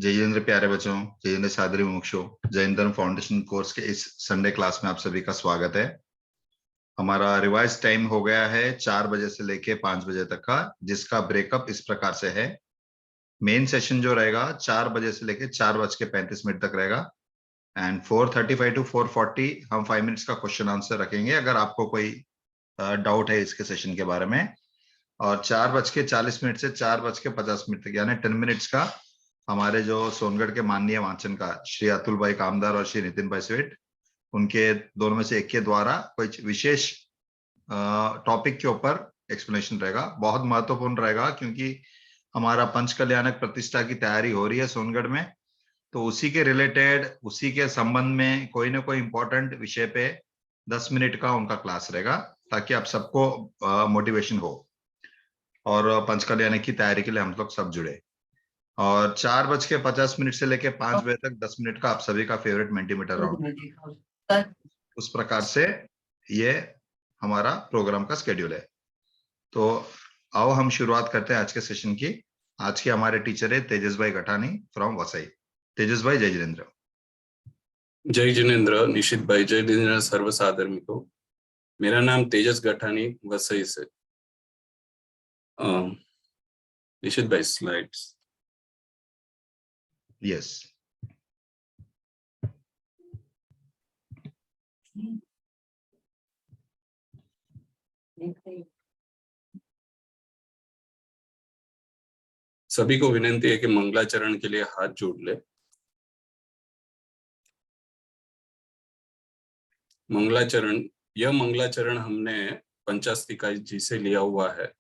जय जितेंद्र प्यारे बच्चों, जय जितेंद्र सादरी मुमुक्षु। जय हिंद धर्म फाउंडेशन कोर्स के इस संडे क्लास में आप सभी का स्वागत है। हमारा रिवाइज टाइम हो गया है 4 बजे से लेके 5 बजे तक का, जिसका ब्रेकअप इस प्रकार से है। मेन सेशन जो रहेगा 4 बजे से लेके 4:35 तक रहेगा एंड 4:35 to 4:40 हम 5 मिनट्स का क्वेश्चन आंसर रखेंगे अगर आपको कोई डाउट है इसके सेशन के बारे में। और 4:40 से 4:50 तक यानी 10 मिनट्स का हमारे जो सोनगढ़ के माननीय वाचन का श्री अतुल भाई कामदार और श्री नितिन भाई स्वेट, उनके दोनों में से एक के द्वारा कोई विशेष टॉपिक के ऊपर एक्सप्लेनेशन रहेगा। बहुत महत्वपूर्ण रहेगा क्योंकि हमारा पंच कल्याणक प्रतिष्ठा की तैयारी हो रही है सोनगढ़ में, तो उसी के रिलेटेड, उसी के संबंध में कोई ना कोई इंपॉर्टेंट विषय पे 10 मिनट का उनका क्लास रहेगा ताकि आप सबको मोटिवेशन हो और पंच कल्याणक की तैयारी के लिए हम लोग सब जुड़े। और 4:50 से लेके 5 बजे तक 10 मिनट का आप सभी का फेवरेट मेंटीमीटर राउंड। उस प्रकार से ये हमारा प्रोग्राम का स्केड्यूल है। तो आओ हम शुरुआत करते हैं आज के सेशन की। आज के हमारे टीचर है तेजस भाई गठानी फ्रॉम वसई। तेजस भाई, जय जितेंद्र। जय जिनेन्द्र निशित भाई, जय जिनेन्द्र सर्व साधर्मिकों। मेरा नाम तेजस गठानी वसई से। निशित भाई स्लाइड्स। यस। सभी को विनंती है कि मंगलाचरण के लिए हाथ जोड़ ले। मंगलाचरण, यह मंगलाचरण हमने पंचास्तिका जी से लिया हुआ है।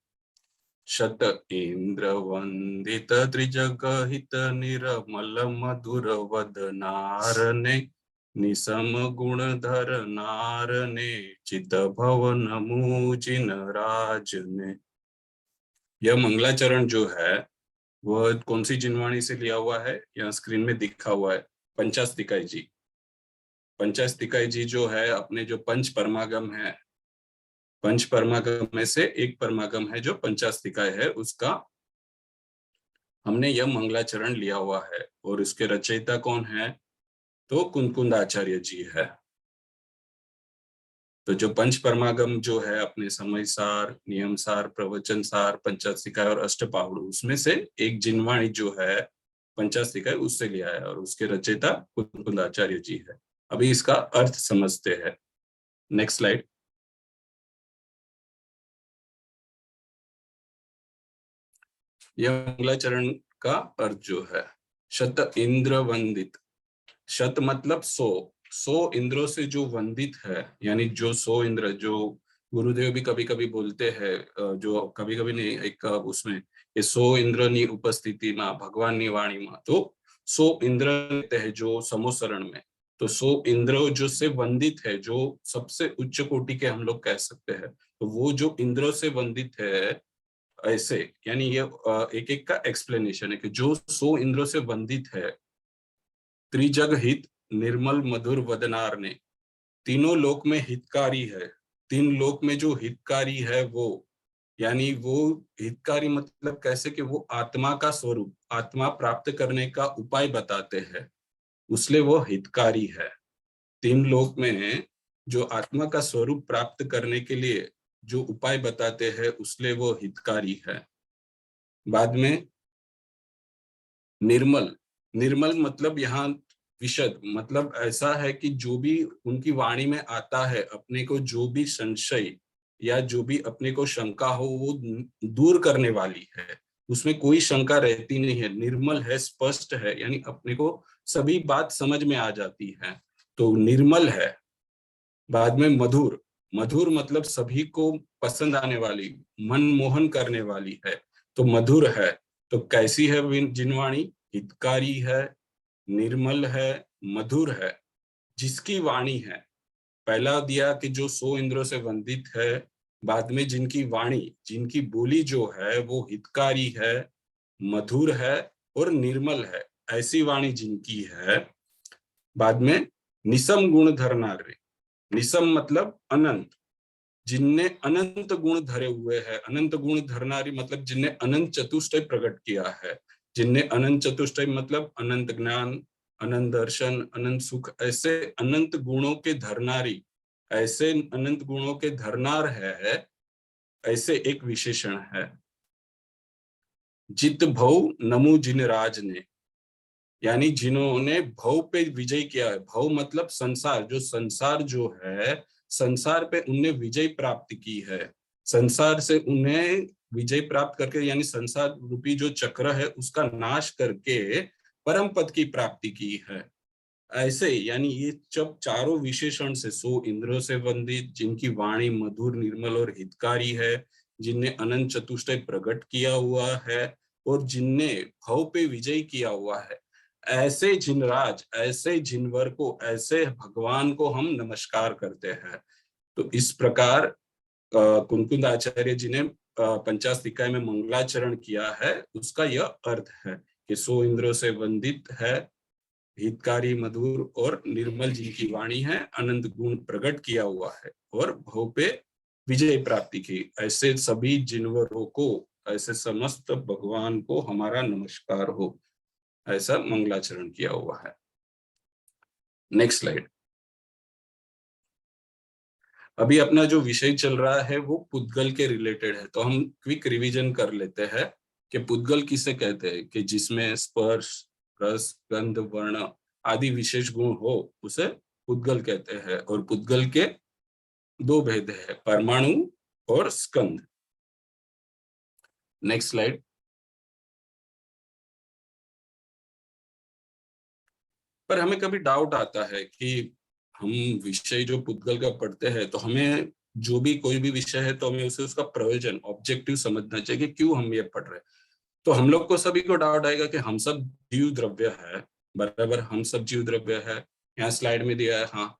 शत इंद्र वंदित त्रिजग हित निर्मल मधुर वदनारने निसम गुणधर नारने चित भवन मुजिन राजने। यह मंगलाचरण जो है वह कौन सी जिनवाणी से लिया हुआ है? यहाँ स्क्रीन में दिखा हुआ है, पंचास्तिकाई जी। पंचास्तिकाई जी जो है अपने जो पंच परमागम है, पंच परमागम में से एक परमागम है जो पंचास्तिकाई है, उसका हमने यह मंगलाचरण लिया हुआ है। और उसके रचयिता कौन है? तो कुंकुंद आचार्य जी है। तो जो पंच परमागम जो है अपने समय सार, नियम सार, प्रवचन सार, पंचास्तिकाई और अष्टपाहुड़, उसमें से एक जिनवाणी जो है पंचास्तिकाई उससे लिया है और उसके रचयिता कुंकुंद आचार्य जी है। अभी इसका अर्थ समझते हैं। Next slide. यह मंगलाचरण का अर्थ जो है, शत इंद्र वंदित। शत मतलब 100 इंद्रों से जो वंदित है, यानी जो 100 इंद्र, जो गुरुदेव भी कभी कभी बोलते हैं, जो कभी कभी नहीं, एक उसमें ये 100 इंद्र नी उपस्थिति मां भगवान नी वाणी मां, तो 100 इंद्र रहते हैं जो समोसरण में। तो 100 इंद्र जो से वंदित है, जो सबसे उच्च कोटि के हम लोग कह सकते हैं, तो वो जो इंद्रों से वंदित है ऐसे, यानी ये एक एक का एक्सप्लेनेशन है कि जो 100 इंद्रों से वंदित है, त्रिजग हित निर्मल मधुर वदनार ने, तीनों लोक में हितकारी है। 3 लोक में जो हितकारी है वो, यानी वो हितकारी मतलब कैसे कि वो आत्मा का स्वरूप, आत्मा प्राप्त करने का उपाय बताते हैं, उसलिए वो हितकारी है। 3 लोक में जो आत्मा का स्वरूप प्राप्त करने के लिए जो उपाय बताते हैं, उसलिए वो हितकारी है। बाद में निर्मल, निर्मल मतलब यहाँ विशद, मतलब ऐसा है कि जो भी उनकी वाणी में आता है, अपने को जो भी संशय या जो भी अपने को शंका हो वो दूर करने वाली है, उसमें कोई शंका रहती नहीं है। निर्मल है, स्पष्ट है, यानी अपने को सभी बात समझ में आ जाती है, तो निर्मल है। बाद में मधुर, मधुर मतलब सभी को पसंद आने वाली, मन मोहन करने वाली है, तो मधुर है। तो कैसी है जिनवाणी? हितकारी है, निर्मल है, मधुर है, जिसकी वाणी है। पहला दिया कि जो 100 इंद्रों से वंदित है, बाद में जिनकी वाणी, जिनकी बोली जो है वो हितकारी है, मधुर है और निर्मल है, ऐसी वाणी जिनकी है। बाद में निसम गुण धरनारे, निसम मतलब अनंत, जिनने अनंत गुण धरे हुए हैं। अनंत गुण धरनारी मतलब जिनने अनंत चतुष्टय प्रकट किया है, जिनने अनंत चतुष्टय मतलब अनंत ज्ञान, अनंत दर्शन, अनंत सुख, ऐसे अनंत गुणों के धरनारी, ऐसे अनंत गुणों के धरनार है, ऐसे एक विशेषण है। जित भव नमु जिन राज ने, यानी जिन्होंने भव पे विजय किया है। भव मतलब संसार, जो संसार जो है, संसार पे उन्हें विजय प्राप्त की है। संसार से उन्हें विजय प्राप्त करके, यानी संसार रूपी जो चक्र है उसका नाश करके परम पद की प्राप्ति की है। ऐसे यानी ये जब चारों विशेषण से, सो इंद्रों से वंदित, जिनकी वाणी मधुर निर्मल और हितकारी है, जिनने अनंत चतुष्टय प्रकट किया हुआ है और जिनने भव पे विजय किया हुआ है, ऐसे जिनराज, ऐसे जिनवर को, ऐसे भगवान को हम नमस्कार करते हैं। तो इस प्रकार कुंकुंद आचार्य जी ने पंचाशत निकाय में मंगलाचरण किया है, उसका यह अर्थ है कि सो इंद्रों से वंदित है, हितकारी, मधुर और निर्मल जिनकी वाणी है, अनंत गुण प्रकट किया हुआ है और भव पे विजय प्राप्ति की, ऐसे सभी जिनवरों को, ऐसे समस्त भगवान को हमारा नमस्कार हो, ऐसा मंगलाचरण किया हुआ है। Next slide. अभी अपना जो विषय चल रहा है वो पुद्गल के रिलेटेड है, तो हम क्विक रिवीजन कर लेते हैं कि पुद्गल किसे कहते हैं, कि जिसमें स्पर्श, रस, गंध, वर्ण आदि विशेष गुण हो, उसे पुद्गल कहते हैं। और पुद्गल के दो भेद है, परमाणु और स्कंध। Next slide. पर हमें कभी डाउट आता है कि हम विषय जो पुद्गल का पढ़ते हैं, तो हमें जो भी कोई भी विषय है तो हमें उसे उसका प्रयोजन, ऑब्जेक्टिव समझना चाहिए कि क्यों हम ये पढ़ रहे हैं। तो हम लोग को सभी को डाउट आएगा कि हम सब जीव द्रव्य है, बराबर, हम सब जीव द्रव्य है, यहाँ स्लाइड में दिया है। हाँ,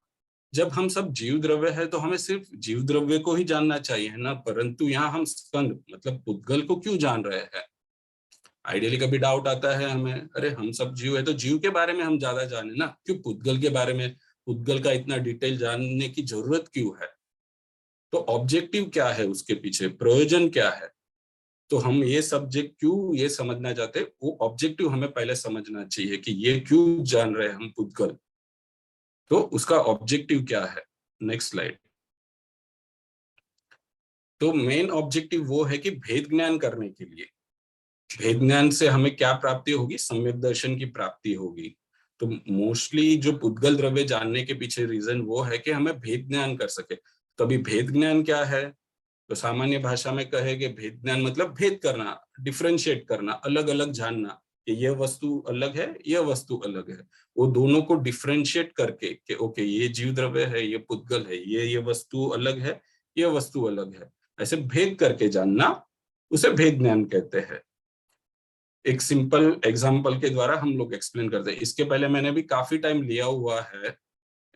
जब हम सब जीव द्रव्य है तो हमें सिर्फ जीव द्रव्य को ही जानना चाहिए ना, परंतु यहाँ हम स्कंद मतलब पुद्गल को क्यों जान रहे हैं। आइडियली कभी डाउट आता है हमें, अरे हम सब जीव है तो जीव के बारे में हम ज्यादा जाने ना, क्यों पुद्गल के बारे में, पुद्गल का इतना डिटेल जानने की जरूरत क्यों है। तो ऑब्जेक्टिव क्या है, उसके पीछे प्रयोजन क्या है, तो हम ये सब्जेक्ट क्यों ये समझना चाहते, वो ऑब्जेक्टिव हमें पहले समझना चाहिए कि ये क्यों जान रहे हैं हम पुद्गल, तो उसका ऑब्जेक्टिव क्या है। Next slide. तो मेन ऑब्जेक्टिव वो है कि भेद ज्ञान करने के लिए, भेद ज्ञान से हमें क्या प्राप्ति होगी, सम्यक दर्शन की प्राप्ति होगी। तो मोस्टली जो पुद्गल द्रव्य जानने के पीछे रीजन वो है कि हमें भेद ज्ञान कर सके। तो अभी भेद ज्ञान क्या है, तो सामान्य भाषा में कहे कि भेद ज्ञान मतलब भेद करना, डिफरेंशिएट करना, अलग अलग जानना कि यह वस्तु अलग है, यह वस्तु अलग है। वो दोनों को डिफरेंशिएट करके कि ओके ये जीव द्रव्य है, ये पुद्गल है, ये वस्तु अलग है, ये वस्तु अलग है, ऐसे भेद करके जानना, उसे भेद ज्ञान कहते हैं। एक सिंपल एग्जांपल के द्वारा हम लोग एक्सप्लेन करते हैं। इसके पहले मैंने भी काफी टाइम लिया हुआ है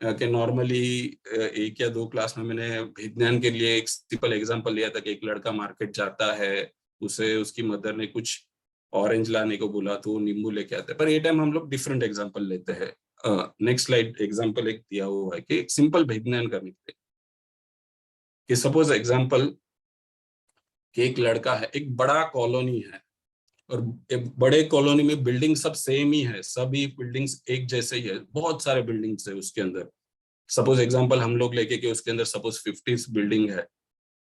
कि नॉर्मली एक या दो क्लास में मैंने विज्ञान के लिए एक सिंपल एग्जांपल लिया था कि एक लड़का मार्केट जाता है, उसे उसकी मदर ने कुछ ऑरेंज लाने को बोला तो वो नींबू लेके आता है। पर ये टाइम हम लोग डिफरेंट एग्जांपल लेते हैं। नेक्स्ट स्लाइड एग्जांपल एक दिया हुआ है कि एक सिंपल विज्ञान करने के लिए, कि सपोज एग्जांपल कि एक लड़का है, एक बड़ा कॉलोनी है और एक बड़े कॉलोनी में बिल्डिंग सब सेम ही है, सभी बिल्डिंग्स एक जैसे ही है, बहुत सारे बिल्डिंग्स है उसके अंदर। सपोज एग्जांपल हम लोग लेके कि उसके अंदर सपोज 50 बिल्डिंग है,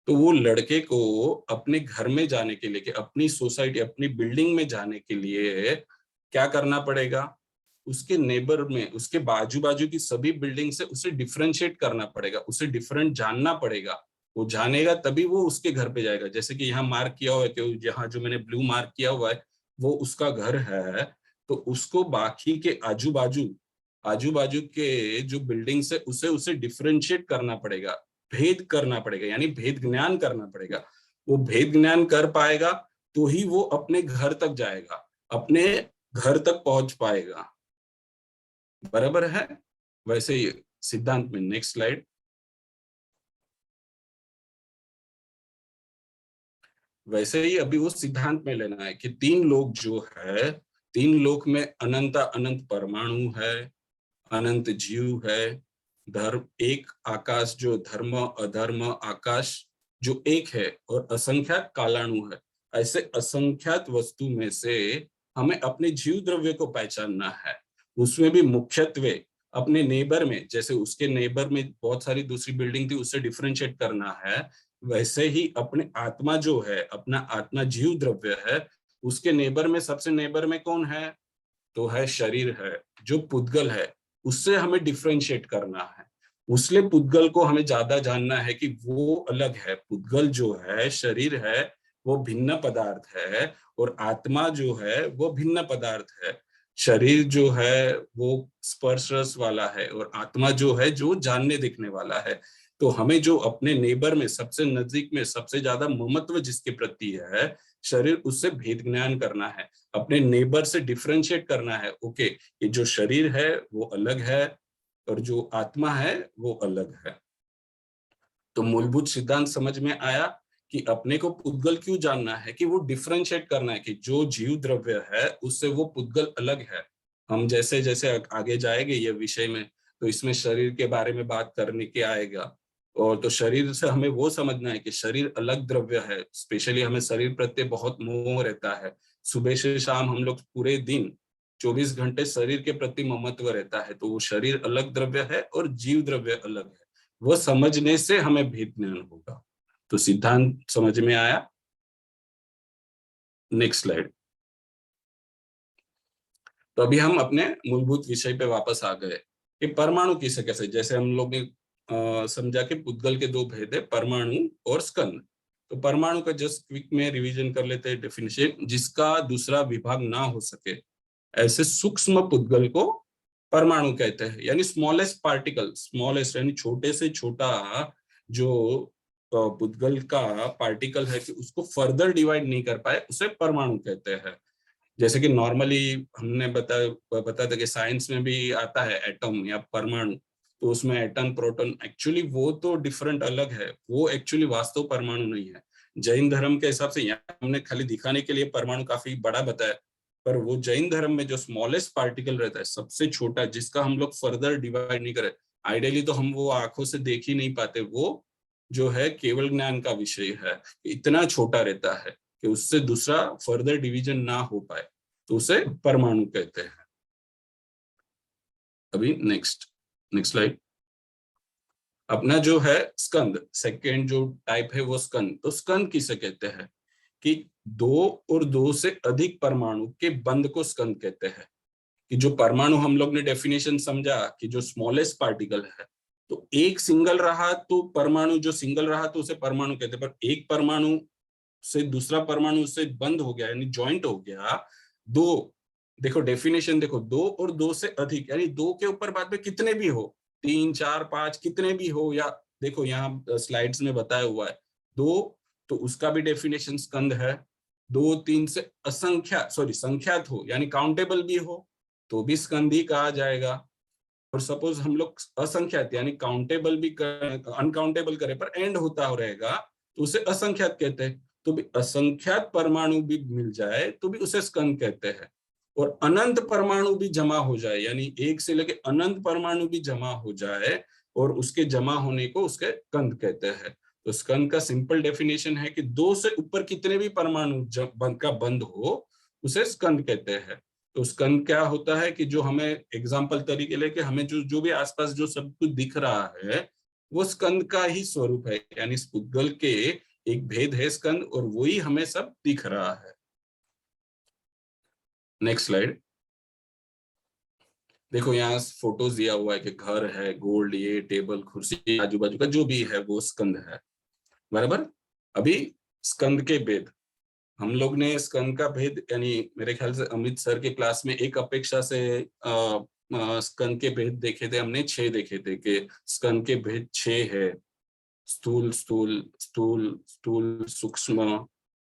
तो वो लड़के को अपने घर में जाने के लिए, कि अपनी सोसाइटी, अपनी बिल्डिंग में जाने के लिए क्या करना पड़ेगा, उसके नेबर में, उसके बाजू बाजू की सभी बिल्डिंग से उसे डिफरेंशिएट करना पड़ेगा, उसे डिफरेंट जानना पड़ेगा। वो जानेगा तभी वो उसके घर पे जाएगा। जैसे कि यहाँ मार्क किया हुआ है कि यहाँ जो मैंने ब्लू मार्क किया हुआ है वो उसका घर है, तो उसको बाकी के आजू बाजू के जो बिल्डिंग है उसे डिफरेंशिएट करना पड़ेगा, भेद करना पड़ेगा, यानी भेद ज्ञान करना पड़ेगा। वो भेद ज्ञान कर पाएगा तो ही वो अपने घर तक जाएगा, अपने घर तक पहुंच पाएगा, बराबर है। वैसे ही सिद्धांत में, नेक्स्ट स्लाइड। वैसे ही अभी वो सिद्धांत में लेना है कि तीन लोक जो है, तीन लोक में अनंत अनंत परमाणु है, अनंत जीव है, धर्म एक आकाश जो धर्म अधर्म आकाश जो एक है, और असंख्यात कालाणु है। ऐसे असंख्यात वस्तु में से हमें अपने जीव द्रव्य को पहचानना है। उसमें भी मुख्यत्वे अपने नेबर में, जैसे उसके नेबर में बहुत सारी दूसरी बिल्डिंग थी, उससे डिफरेंशिएट करना है, वैसे ही अपने आत्मा जो है, अपना आत्मा जीव द्रव्य है, उसके नेबर में सबसे नेबर में कौन है? तो है शरीर है, जो पुद्गल है, उससे हमें डिफरेंशिएट करना है। उसले पुद्गल को हमें ज्यादा जानना है कि वो अलग है। पुद्गल जो है, शरीर है, वो भिन्न पदार्थ है, और आत्मा जो है वो भिन्न पदार्थ है। शरीर जो है वो स्पर्श रस वाला है, और आत्मा जो है जो जानने दिखने वाला है। तो हमें जो अपने नेबर में सबसे नजदीक में सबसे ज्यादा ममत्व जिसके प्रति है, शरीर, उससे भेद ज्ञान करना है, अपने नेबर से डिफरेंशिएट करना है। ओके, ये जो शरीर है वो अलग है, और जो आत्मा है वो अलग है। तो मूलभूत सिद्धांत समझ में आया कि अपने को पुद्गल क्यों जानना है, कि वो डिफरेंशिएट करना है कि जो जीव द्रव्य है उससे वो पुद्गल अलग है। हम जैसे जैसे आगे जाएंगे ये विषय में, तो इसमें शरीर के बारे में बात करने के आएगा। और तो शरीर से हमें वो समझना है कि शरीर अलग द्रव्य है। स्पेशली हमें शरीर प्रत्ये बहुत मोह रहता है। सुबह से शाम हम लोग पूरे दिन 24 घंटे शरीर के प्रति ममत्व रहता है। तो वो शरीर अलग द्रव्य है और जीव द्रव्य अलग है। वो समझने से हमें भेद ज्ञान होगा। तो सिद्धांत समझ में आया। Next slide. तो अभी हम अपने मूलभूत विषय पे वापस आ गए कि परमाणु किसे कैसे, जैसे हम लोग ने समझा कि पुद्गल के दो भेद है, परमाणु और स्कंद। तो परमाणु का जस्ट क्विक में रिवीजन कर लेते हैं डेफिनेशन, जिसका दूसरा विभाग ना हो सके ऐसे सूक्ष्म पुद्गल को परमाणु कहते हैं। यानी स्मॉलेस्ट पार्टिकल, स्मॉलेस्ट यानी छोटे से छोटा जो पुद्गल का पार्टिकल है कि उसको फर्दर डिवाइड नहीं कर पाए, उसे परमाणु कहते हैं। जैसे कि नॉर्मली हमने बताया था कि साइंस में भी आता है एटम या परमाणु। तो उसमें एटम प्रोटॉन एक्चुअली वो तो डिफरेंट अलग है, वो एक्चुअली वास्तव परमाणु नहीं है। जैन धर्म के हिसाब से, यहाँ हमने खाली दिखाने के लिए परमाणु काफी बड़ा बताया, पर वो जैन धर्म में जो स्मॉलेस्ट पार्टिकल रहता है, सबसे छोटा, जिसका हम लोग फर्दर डिवाइड नहीं करे, आइडियली तो हम वो आंखों से देख ही नहीं पाते, वो जो है केवल ज्ञान का विषय है। इतना छोटा रहता है कि उससे दूसरा फर्दर डिवीजन ना हो पाए, तो उसे परमाणु कहते हैं। अभी नेक्स्ट स्लाइड। अपना जो है स्कंद, सेकेंड जो टाइप है वो स्कंद। तो स्कंद किसे कहते हैं? कि दो और दो से अधिक परमाणु के बंध को स्कंद कहते हैं। कि जो परमाणु हम लोग ने डेफिनेशन समझा कि जो स्मॉलेस्ट पार्टिकल है, तो एक सिंगल रहा तो परमाणु, जो सिंगल रहा तो उसे परमाणु कहते हैं। पर एक परमाणु से दूसरा परमाणु से बंद हो गया यानी ज्वाइंट हो गया, दो, देखो डेफिनेशन देखो, दो और दो से अधिक, यानी दो के ऊपर बाद में कितने भी हो, 3 4 5 कितने भी हो, या देखो यहाँ स्लाइड्स में बताया हुआ है दो, तो उसका भी डेफिनेशन स्कंद है। 2 3 से असंख्या संख्यात हो यानी काउंटेबल भी हो तो भी स्कंद ही कहा जाएगा। और सपोज हम लोग असंख्यात यानी काउंटेबल भी अनकाउंटेबल करे पर एंड होता रहेगा तो उसे असंख्यात कहते हैं। तो भी असंख्यात परमाणु भी मिल जाए तो भी उसे स्कंद कहते हैं। और अनंत परमाणु भी जमा हो जाए, यानी एक से लेके अनंत परमाणु भी जमा हो जाए और उसके जमा होने को उसके कंद कहते हैं। तो स्कंद का सिंपल डेफिनेशन है कि 2 से ऊपर कितने भी परमाणु का बंध हो उसे स्कंद कहते हैं। तो स्कंद क्या होता है कि जो हमें एग्जाम्पल तरीके लेके हमें जो भी आसपास जो सब कुछ दिख रहा है वो स्कंद का ही स्वरूप है, यानी इस पुद्गल के एक भेद है स्कंद, और वही हमें सब दिख रहा है। Next slide. देखो यहाँ फोटोज दिया हुआ है कि घर है, गोल्ड, ये टेबल कुर्सी आजू बाजू का जो भी है वो स्कंद है, बराबर। अभी स्कंद के भेद, हम लोग ने स्कंद का भेद यानी मेरे ख्याल से अमित सर के क्लास में एक अपेक्षा से स्कंद के भेद देखे थे हमने, 6 देखे थे कि स्कंद के भेद 6 है। स्थूल स्थूल स्थूल स्थूल सूक्ष्म,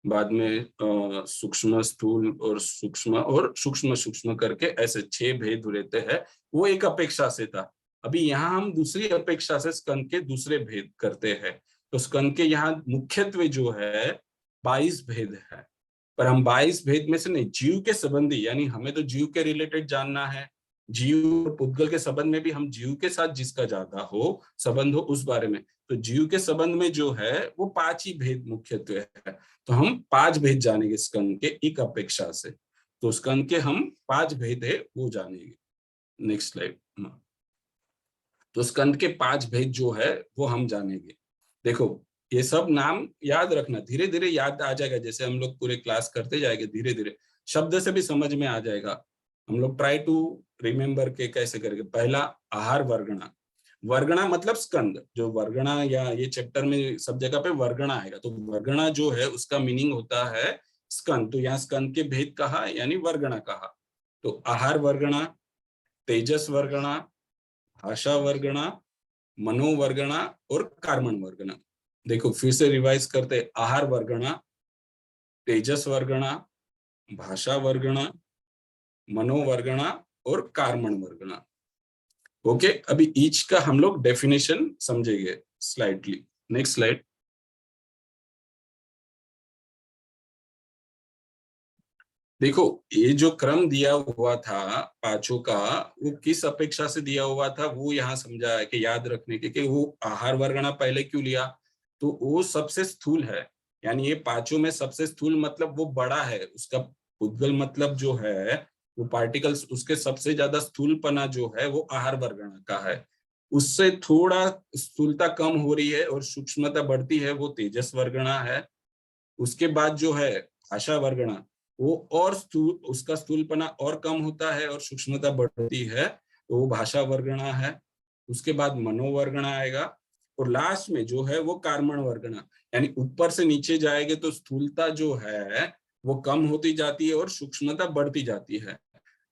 बाद में सूक्ष्म स्थूल और सूक्ष्म सूक्ष्म करके ऐसे 6 भेद रहते हैं। वो एक अपेक्षा से था। अभी यहाँ हम दूसरी अपेक्षा से स्कंद के दूसरे भेद करते हैं। तो स्कंद के यहाँ मुख्यत्वे जो है 22 भेद है, पर हम 22 भेद में से नहीं, जीव के संबंधी, यानी हमें तो जीव के रिलेटेड जानना है। जीव और पुद्गल के संबंध में भी हम जीव के साथ जिसका ज्यादा हो संबंध हो उस बारे में, तो जीव के संबंध में जो है वो 5 ही भेद मुख्यत्वे है। तो हम 5 भेद जानेंगे स्कंद के एक अपेक्षा से। तो स्कंद के हम 5 भेद है वो जानेंगे। Next slide. तो स्कंद के 5 भेद जो है वो हम जानेंगे। देखो ये सब नाम याद रखना, धीरे धीरे याद आ जाएगा, जैसे हम लोग पूरे क्लास करते जाएंगे धीरे धीरे शब्द से भी समझ में आ जाएगा। हम लोग ट्राई टू रिमेम्बर के कैसे करेंगे। पहला, आहार वर्गणा। वर्गणा मतलब स्कंद, जो वर्गणा या ये चैप्टर में सब जगह पे वर्गणा आएगा, तो वर्गणा जो है उसका मीनिंग होता है स्कंद। तो यहाँ स्कंद के भेद कहा यानी वर्गणा कहा। तो आहार वर्गणा, तेजस वर्गणा, भाषा वर्गणा, मनोवर्गणा और कार्मण वर्गणा। देखो फिर से रिवाइज करते, आहार वर्गणा, तेजस वर्गणा, भाषा वर्गणा, मनोवर्गणा और कार्मण वर्गणा। ओके, अभी ईच का हम लोग डेफिनेशन समझेंगे स्लाइडली। Next slide. देखो ये जो क्रम दिया हुआ था पांचों का, वो किस अपेक्षा से दिया हुआ था वो यहाँ समझा है कि याद रखने के, कि वो आहार वर्गणा पहले क्यों लिया, तो वो सबसे स्थूल है। यानी ये पांचों में सबसे स्थूल मतलब वो बड़ा है, उसका उद्गल मतलब जो है वो पार्टिकल्स, उसके सबसे ज्यादा स्थूलपना जो है वो आहार वर्गणा का है। उससे थोड़ा स्थूलता कम हो रही है और सूक्ष्मता बढ़ती है, वो तेजस वर्गणा है। उसके बाद जो है भाषा वर्गणा, वो और उसका स्थूलपना और कम होता है और सूक्ष्मता बढ़ती है, तो वो भाषा वर्गणा है। उसके बाद मनोवर्गणा आएगा और लास्ट में जो है वो कार्मण वर्गणा, यानी ऊपर से नीचे जाएंगे तो स्थूलता जो है वो कम होती जाती है और सूक्ष्मता बढ़ती जाती है।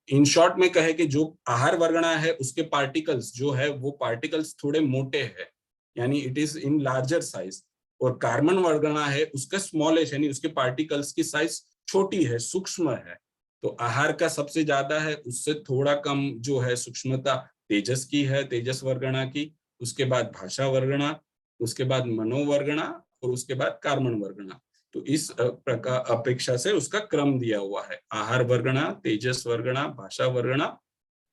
इन शॉर्ट में कहे कि जो आहार वर्गणा है उसके पार्टिकल्स जो है वो पार्टिकल्स थोड़े मोटे हैं, यानी it is in larger size. और कार्बन वर्गणा है उसका स्मॉलेस्ट, यानी उसके पार्टिकल्स की साइज छोटी है, सूक्ष्म है। तो आहार का सबसे ज्यादा है, उससे थोड़ा कम जो है सूक्ष्मता तेजस की है, तेजस वर्गणा की। उसके बाद भाषा वर्गणा, उसके बाद मनोवर्गणा और उसके बाद कार्बन वर्गणा। तो इस प्रकार अपेक्षा से उसका क्रम दिया हुआ है, आहार वर्गणा, तेजस वर्गणा, भाषा वर्गणा,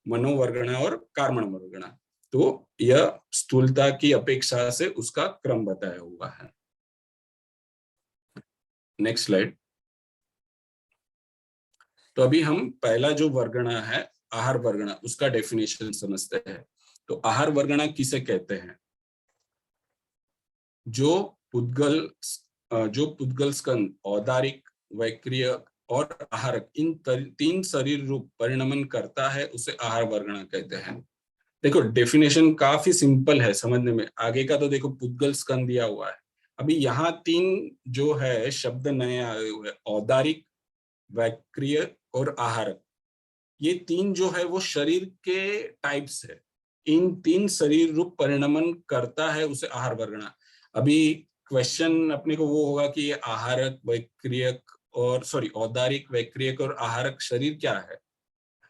मनोवर्गणा और कार्बन वर्गणा। तो यह स्थूलता की अपेक्षा से उसका क्रम बताया हुआ है। Next slide. तो अभी हम पहला जो वर्गणा है आहार वर्गणा, उसका डेफिनेशन समझते हैं। तो आहार वर्गणा किसे कहते हैं? जो पुद्गल स्कंद, औदारिक, वैक्रिय और आहारक, इन 3 शरीर रूप परिणमन करता है उसे आहार वर्गणा कहते हैं। देखो डेफिनेशन काफी सिंपल है समझने में, आगे का तो देखो पुद्गल स्कंद दिया हुआ है। अभी यहाँ 3 जो है शब्द नए आए हुए, औदारिक, वैक्रिय और आहारक। ये 3 जो है वो शरीर के टाइप्स है। इन 3 शरीर रूप परिणमन करता है उसे आहार वर्गणा। अभी क्वेश्चन अपने को वो होगा कि ये आहारक, वैक्रियक और औदारिक, वैक्रियक और आहारक शरीर क्या है।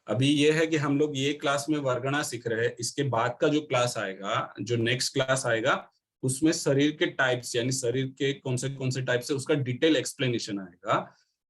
अभी ये है कि हम लोग ये क्लास में वर्गणा सीख रहे हैं, इसके बाद का जो क्लास आएगा, जो नेक्स्ट क्लास आएगा, उसमें शरीर के टाइप्स यानी शरीर के कौन से टाइप से उसका डिटेल एक्सप्लेनेशन आएगा।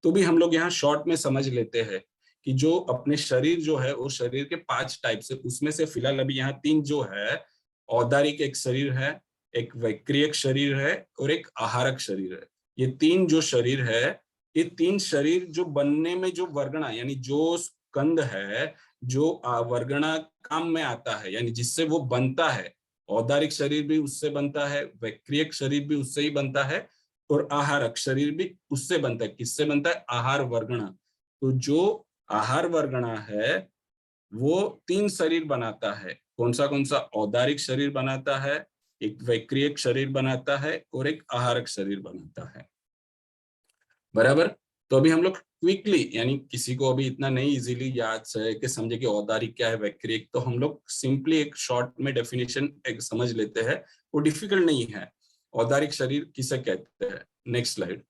तो भी हम लोग यहाँ शॉर्ट में समझ लेते हैं कि जो अपने शरीर जो है वो शरीर के 5 टाइप से, उसमें से फिलहाल अभी यहाँ 3 जो है, औदारिक एक शरीर है, एक वैक्रियक शरीर है और एक आहारक शरीर है। ये 3 जो शरीर है, ये 3 शरीर जो बनने में जो वर्गणा यानी जो स्कंद है, जो वर्गणा काम में आता है, यानी जिससे वो बनता है। औदारिक शरीर भी उससे बनता है, वैक्रियक शरीर भी उससे ही बनता है और आहारक शरीर भी उससे बनता है। किससे बनता है? आहार वर्गणा। तो जो आहार वर्गणा है वो 3 शरीर बनाता है। कौन सा? औदारिक शरीर बनाता है, एक वैक्रियक शरीर बनाता है और एक आहारक शरीर बनाता है। बराबर। तो अभी हम लोग क्विकली, यानी किसी को अभी इतना नहीं इजीली याद है कि समझे कि औदारिक क्या है, वैक्रियक, तो हम लोग सिंपली एक शॉर्ट में डेफिनेशन एक समझ लेते हैं, वो डिफिकल्ट नहीं है। औदारिक शरीर किसे कहते हैं? Next slide.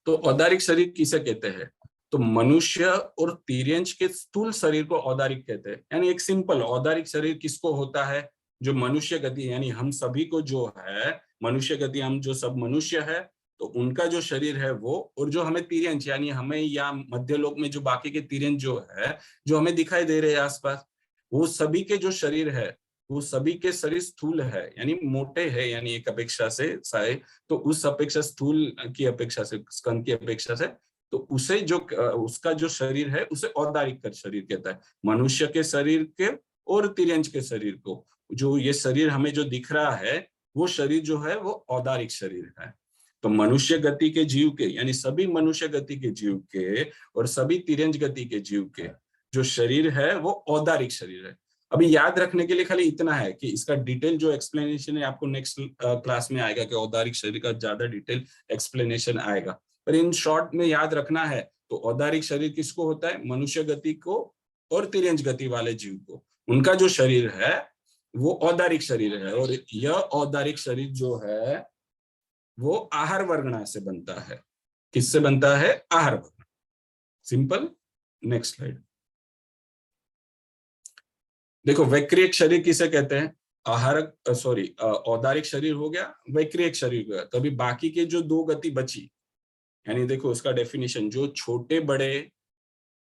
तो औदारिक शरीर किसे कहते हैं? तो मनुष्य और तिर्यंच के स्थूल शरीर को औदारिक कहते हैं। यानी एक सिंपल औदारिक शरीर किसको होता है? जो मनुष्य गति, यानी हम सभी को जो है मनुष्य गति, हम जो सब मनुष्य है तो उनका जो शरीर है वो, और जो हमें तिर्यंच यानी हमें या मध्य लोक में जो बाकी के तिर्यंच जो है, जो हमें दिखाई दे रहे हैं आसपास, वो सभी के जो शरीर है वो सभी के शरीर स्थूल है, यानी मोटे है, यानी एक अपेक्षा से साय, तो उस अपेक्षा स्थूल की अपेक्षा से, स्कंद की अपेक्षा से तो उसे जो उसका जो शरीर है उसे औदारिक शरीर कहता है। मनुष्य के शरीर के और तिर्यंच के शरीर को, जो ये शरीर हमें जो दिख रहा है वो शरीर जो है वो औदारिक शरीर है। तो मनुष्य गति के जीव के, यानी सभी मनुष्य गति के जीव के और सभी तिर्यंच गति के जीव के जो शरीर है वो औदारिक शरीर है। अभी याद रखने के लिए खाली इतना है कि इसका डिटेल जो एक्सप्लेनेशन है आपको नेक्स्ट क्लास में आएगा, कि औदारिक शरीर का ज्यादा डिटेल एक्सप्लेनेशन आएगा। पर इन शॉर्ट में याद रखना है तो औदारिक शरीर किसको होता है? मनुष्य गति को और तिर्यंच गति वाले जीव को, उनका जो शरीर है वो औदारिक शरीर है। और यह औदारिक शरीर जो है वो आहार वर्गणा से बनता है। किससे बनता है? आहार वर्गणा। सिंपल। Next slide. देखो, वैक्रियक शरीर किसे कहते हैं? आहारक सॉरी औदारिक शरीर हो गया, वैक्रियक शरीर हो गया। तो अभी बाकी के जो दो गति बची, यानी देखो उसका डेफिनेशन, जो छोटे बड़े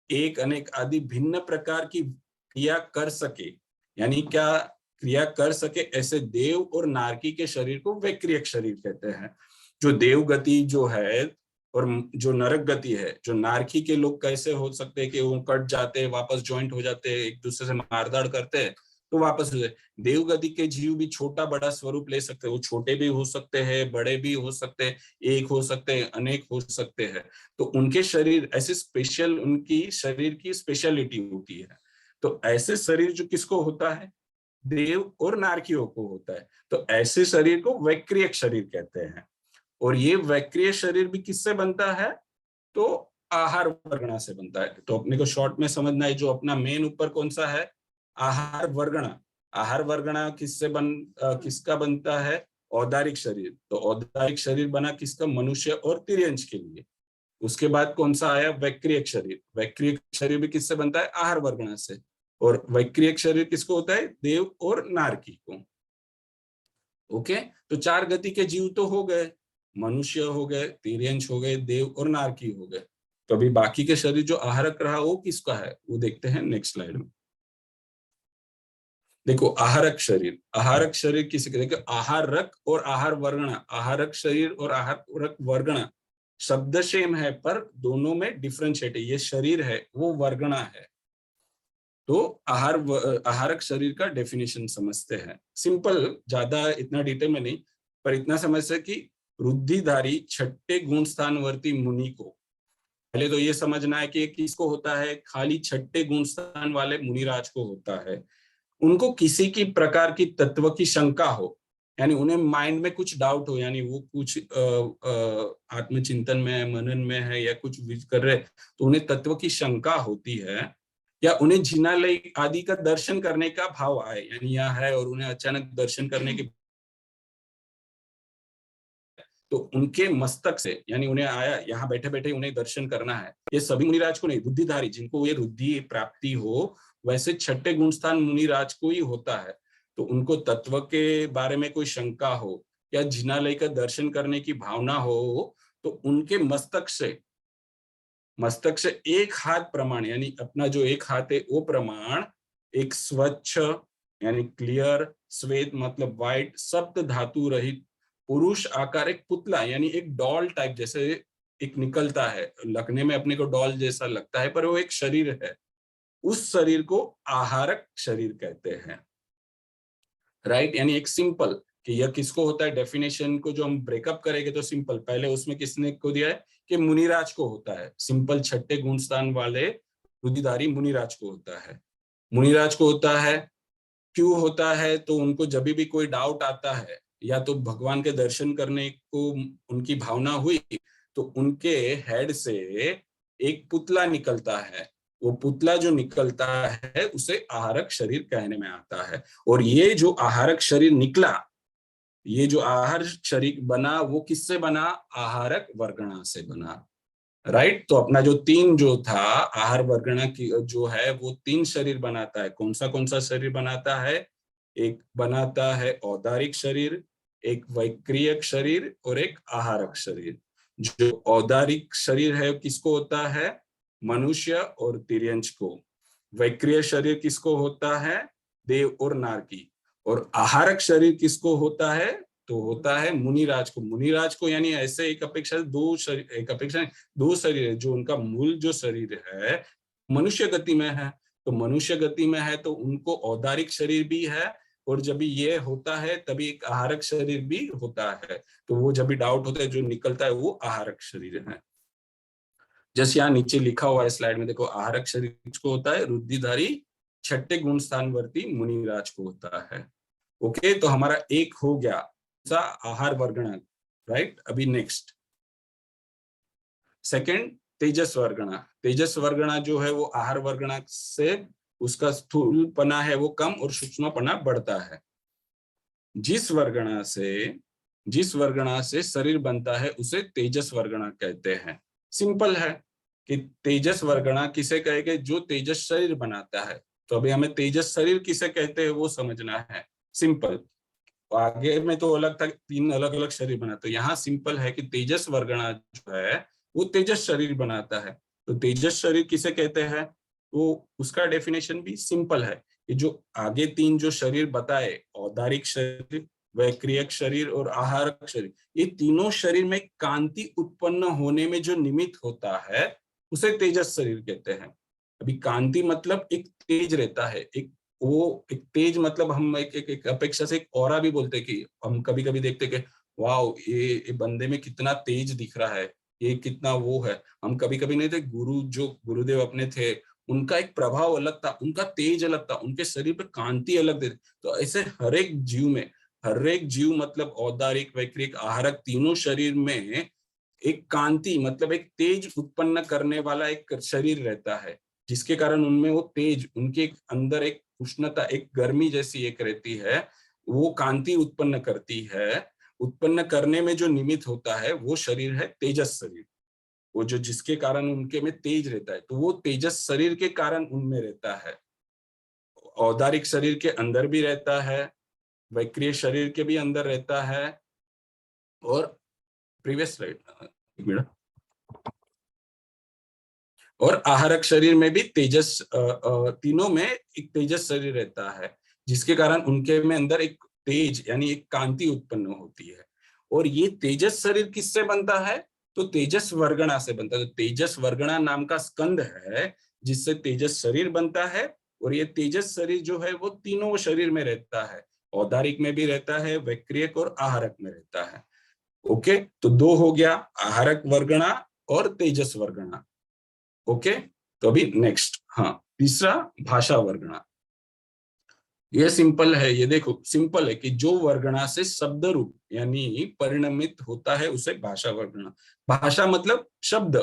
एक अनेक आदि भिन्न प्रकार की क्रिया कर सके, यानी क्या क्रिया कर सके, ऐसे देव और नारकी के शरीर को वैक्रियक शरीर कहते हैं। जो देव गति जो है और जो नरक गति है, जो नारकी के लोग कैसे हो सकते हैं कि वो कट जाते हैं, वापस ज्वाइंट हो जाते हैं, एक दूसरे से मारदाड़ करते हैं तो वापस हो जाए। देव गति के जीव भी छोटा बड़ा स्वरूप ले सकते हैं, वो छोटे भी हो सकते हैं, बड़े भी हो सकते हैं, एक हो सकते हैं, अनेक हो सकते हैं। तो उनके शरीर ऐसे स्पेशल, उनकी शरीर की स्पेशलिटी होती है। तो ऐसे शरीर जो किसको होता है? देव और नारकियों को होता है। तो ऐसे शरीर को वैक्रियक शरीर कहते हैं। और ये वैक्रिय शरीर भी किससे बनता है? तो आहार वर्गणा से बनता है। तो अपने को शॉर्ट में समझना है, जो अपना मेन ऊपर कौन सा है? आहार वर्गणा। आहार वर्गणा किसका बनता है? औदारिक शरीर। तो औदारिक शरीर बना किसका? मनुष्य और तिर्यंच के लिए। उसके बाद कौन सा आया? वैक्रियक शरीर। वैक्रियक शरीर भी किससे बनता है? आहार वर्गणा से। और वैक्रियक शरीर किसको होता है? देव और नारकी को। ओके, तो चार गति के जीव तो हो गए, मनुष्य हो गए, तिर्यंच हो गए, देव और नारकी हो गए। तो अभी बाकी के शरीर जो आहारक रहा वो किसका है, वो देखते हैं नेक्स्ट स्लाइड में। देखो, आहारक शरीर। आहारक शरीर किसे कहते हैं? आहारक और आहार वर्गणा। आहारक शरीर और आहारक वर्गणा शब्द सेम है पर दोनों में डिफरेंशिएट है। ये शरीर है वो वर्गणा है। तो आहारक शरीर का डेफिनेशन समझते हैं। सिंपल, ज्यादा इतना डिटेल में नहीं, पर इतना समझते कि रुद्धिधारी छठे गुण स्थानवर्ती मुनि को, पहले तो ये समझना है कि किसको होता है? खाली छठे गुण स्थान वाले मुनिराज को होता है। उनको किसी की प्रकार की तत्व की शंका हो, यानी उन्हें माइंड में कुछ डाउट हो, यानी वो कुछ आत्मचिंतन में है, मनन में है या कुछ कर रहे, तो उन्हें तत्व की शंका होती है, या उन्हें जिनालय आदि का दर्शन करने का भाव आए, यानी यहाँ है और उन्हें अचानक दर्शन करने के, तो उनके मस्तक से, यानी उन्हें आया यहाँ बैठे बैठे उन्हें दर्शन करना है। ये सभी मुनिराज को नहीं, रुद्धिधारी जिनको ये रुद्धि प्राप्ति हो, वैसे छठे गुणस्थान मुनिराज को ही होता है। तो उनको तत्व के बारे में कोई शंका हो या जिनालय का दर्शन करने की भावना हो, तो उनके मस्तक से एक हाथ प्रमाण, यानी अपना जो एक हाथ है वो प्रमाण एक स्वच्छ, यानी क्लियर, श्वेत मतलब व्हाइट, सप्त धातु रहित पुरुष आकार एक पुतला, यानी एक डॉल टाइप जैसे एक निकलता है, लगने में अपने को डॉल जैसा लगता है पर वो एक शरीर है, उस शरीर को आहारक शरीर कहते हैं। राइट, यानी एक सिंपल कि यह किसको होता है, डेफिनेशन को जो हम ब्रेकअप करेंगे तो सिंपल, पहले उसमें किसने को दिया है कि मुनिराज को होता है। सिंपल छठे गुणस्थान वाले रुधिधारी मुनिराज को होता है। मुनिराज को होता है, क्यों होता है? तो उनको जब भी कोई डाउट आता है या तो भगवान के दर्शन करने को उनकी भावना हुई, तो उनके हेड से एक पुतला निकलता है। वो पुतला जो निकलता है उसे आहारक शरीर कहने में आता है। और ये जो आहारक शरीर निकला, ये जो आहार शरीर बना, वो किससे बना? आहारक वर्गणा से बना। राइट, तो अपना जो तीन जो था आहार वर्गणा की जो है वो तीन शरीर बनाता है। कौन सा शरीर बनाता है? एक बनाता है औदारिक शरीर, एक वैक्रियक शरीर और एक आहारक शरीर। जो औदारिक शरीर है किसको होता है? मनुष्य और तिर्यंच को। वैक्रिय शरीर किसको होता है? देव और नारकी। और आहारक शरीर किसको होता है? तो होता है मुनिराज को। मुनिराज को यानी ऐसे एक अपेक्षा दो शरीर, एक अपेक्षा दो शरीर है, जो उनका मूल जो शरीर है मनुष्य गति में है, तो मनुष्य गति में है तो उनको औदारिक शरीर भी है, और जब ये होता है तभी एक आहारक शरीर भी होता है। तो वो जब भी डाउट होता है जो निकलता है वो आहारक शरीर है। जैसे यहाँ नीचे लिखा हुआ है स्लाइड में देखो, आहारक शरीर को होता है रुद्धिधारी छठे गुण स्थानवर्ती मुनिराज को होता है। ओके, तो हमारा एक हो गया आहार वर्गणा, राइट। अभी नेक्स्ट सेकंड तेजस वर्गणा। तेजस वर्गणा जो है वो आहार वर्गणा से उसका स्थूलपना है वो कम और सूक्ष्मपना बढ़ता है। जिस वर्गणा से शरीर बनता है उसे तेजस वर्गणा कहते हैं। सिंपल है कि तेजस वर्गणा किसे कहेंगे, जो तेजस शरीर बनाता है। तो अभी हमें तेजस शरीर किसे कहते हैं वो समझना है। सिंपल, आगे में तो अलग था, 3 अलग अलग शरीर बना, तो यहाँ सिंपल है कि तेजस वर्गणा जो है वो तेजस शरीर बनाता है। तो तेजस शरीर किसे कहते हैं, तो उसका डेफिनेशन भी सिंपल है कि जो आगे 3 जो शरीर बताए, औदारिक शरीर, वैक्रियक शरीर और आहारक शरीर, ये तीनों शरीर में कांति उत्पन्न होने में जो निमित्त होता है उसे तेजस शरीर कहते हैं। अभी कांति मतलब एक तेज रहता है, एक तेज मतलब हम एक अपेक्षा से एक ऑरा भी बोलते हैं कि हम कभी कभी देखते कि वाओ ये बंदे में कितना तेज दिख रहा है, ये कितना वो है। हम कभी कभी नहीं थे, जो गुरुदेव अपने थे उनका एक प्रभाव अलग था, उनका तेज अलग था, उनके शरीर पे कांति अलग थी। तो ऐसे हर एक जीव मतलब औदारिक वैक्रिक आहारक तीनों शरीर में एक कांति मतलब एक तेज उत्पन्न करने वाला एक शरीर रहता है, जिसके कारण उनमें वो तेज, उनके अंदर एक उष्णता, एक गर्मी जैसी एक रहती है, वो कांति उत्पन्न करती है। उत्पन्न करने में जो निमित्त होता है वो शरीर है तेजस शरीर, वो जो जिसके कारण उनके में तेज रहता है, तो वो तेजस शरीर के कारण उनमें रहता है। औदारिक शरीर के अंदर भी रहता है, वैक्रिय शरीर के भी अंदर रहता है, और प्रीवियस स्लाइड, और आहारक शरीर में भी तेजस, तीनों में एक तेजस शरीर रहता है, जिसके कारण उनके में अंदर एक तेज यानी एक कांति उत्पन्न होती है। और ये तेजस शरीर किससे बनता है, तो तेजस वर्गणा से बनता है। तो तेजस वर्गणा नाम का स्कंद है जिससे तेजस शरीर बनता है, और ये तेजस शरीर जो है वो तीनों शरीर में रहता है, औदारिक में भी रहता है, वैक्रियक और आहारक में रहता है। ओके, तो 2 हो गया, आहारक वर्गणा और तेजस वर्गणा। ओके, तो अभी नेक्स्ट, हाँ, तीसरा भाषा वर्गणा। ये सिंपल है, ये देखो सिंपल है कि जो वर्गणा से शब्द रूप यानी परिणमित होता है उसे भाषा वर्गणा। भाषा मतलब शब्द,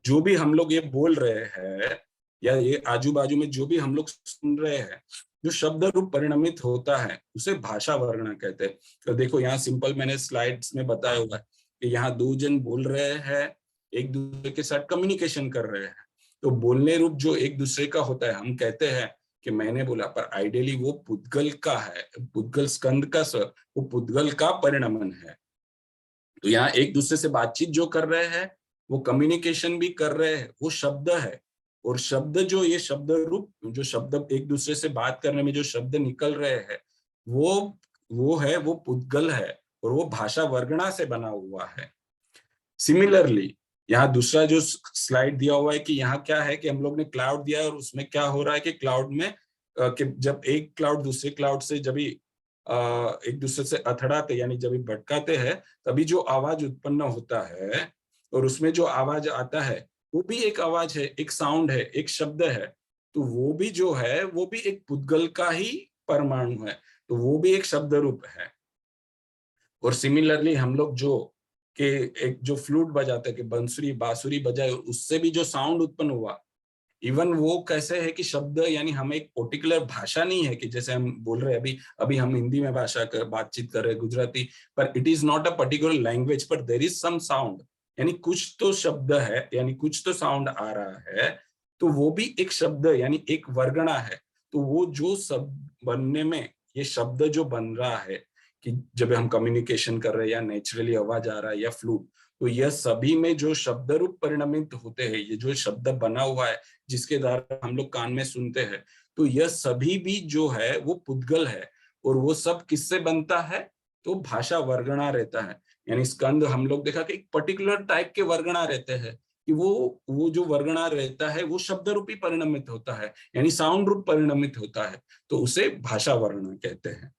जो भी हम लोग ये बोल रहे हैं या ये आजू बाजू में जो भी हम लोग सुन रहे हैं, जो शब्द रूप परिणमित होता है उसे भाषा वर्गणा कहते हैं। तो देखो यहाँ सिंपल मैंने स्लाइड्स में बताया होगा कि यहाँ 2 जन बोल रहे हैं, एक दूसरे के साथ कम्युनिकेशन कर रहे हैं, तो बोलने रूप जो एक दूसरे का होता है, हम कहते हैं कि मैंने बोला, पर आइडियली वो पुद्गल का है, पुद्गल स्कंद का वो पुद्गल का परिणमन है। तो यहाँ एक दूसरे से बातचीत जो कर रहे हैं, वो कम्युनिकेशन भी कर रहे हैं, वो शब्द है। और शब्द जो ये शब्द रूप, जो शब्द एक दूसरे से बात करने में जो शब्द निकल रहे हैं, वो है, वो पुद्गल है, और वो भाषा वर्गणा से बना हुआ है। सिमिलरली यहाँ दूसरा जो स्लाइड दिया हुआ है कि यहाँ क्या है कि हम लोग ने क्लाउड दिया है, और उसमें क्या हो रहा है कि क्लाउड में कि जब एक क्लाउड दूसरे क्लाउड से जब एक दूसरे से अथड़ाते यानी जब भटकाते हैं, तभी जो आवाज उत्पन्न होता है, और उसमें जो आवाज आता है वो भी एक आवाज है, एक साउंड है, एक शब्द है। तो वो भी जो है वो भी एक पुद्गल का ही परमाणु है, तो वो भी एक शब्द रूप है। और सिमिलरली हम लोग जो कि एक जो फ्लूट बजाते हैं कि बंसुरी बांसुरी बजाए, उससे भी जो साउंड उत्पन्न हुआ, इवन वो कैसे है कि शब्द यानी हमें एक पर्टिकुलर भाषा नहीं है कि जैसे हम बोल रहे हैं अभी अभी हम हिंदी में बातचीत कर रहे हैं गुजराती, पर it is not a particular language, पर देयर इज सम साउंड, यानी कुछ तो शब्द है, यानी कुछ तो साउंड आ रहा है, तो वो भी एक शब्द यानी एक वर्गणा है। तो वो जो शब्द बनने में, ये शब्द जो बन रहा है कि जब हम कम्युनिकेशन कर रहे हैं या नेचुरली आवाज आ रहा है या फ्लूट, तो यह सभी में जो शब्द रूप परिणमित होते हैं, ये जो शब्द बना हुआ है जिसके द्वारा हम लोग कान में सुनते हैं, तो यह सभी भी जो है वो पुद्गल है। और वो सब किससे बनता है, तो भाषा वर्गणा रहता है। यानी स्कंद हम लोग देखा कि एक पर्टिकुलर टाइप के वर्गणा रहते हैं, कि वो जो वर्गणा रहता है वो शब्द रूपी परिणमित होता है, यानी साउंड रूप परिणमित होता है, तो उसे भाषा वर्णन कहते हैं।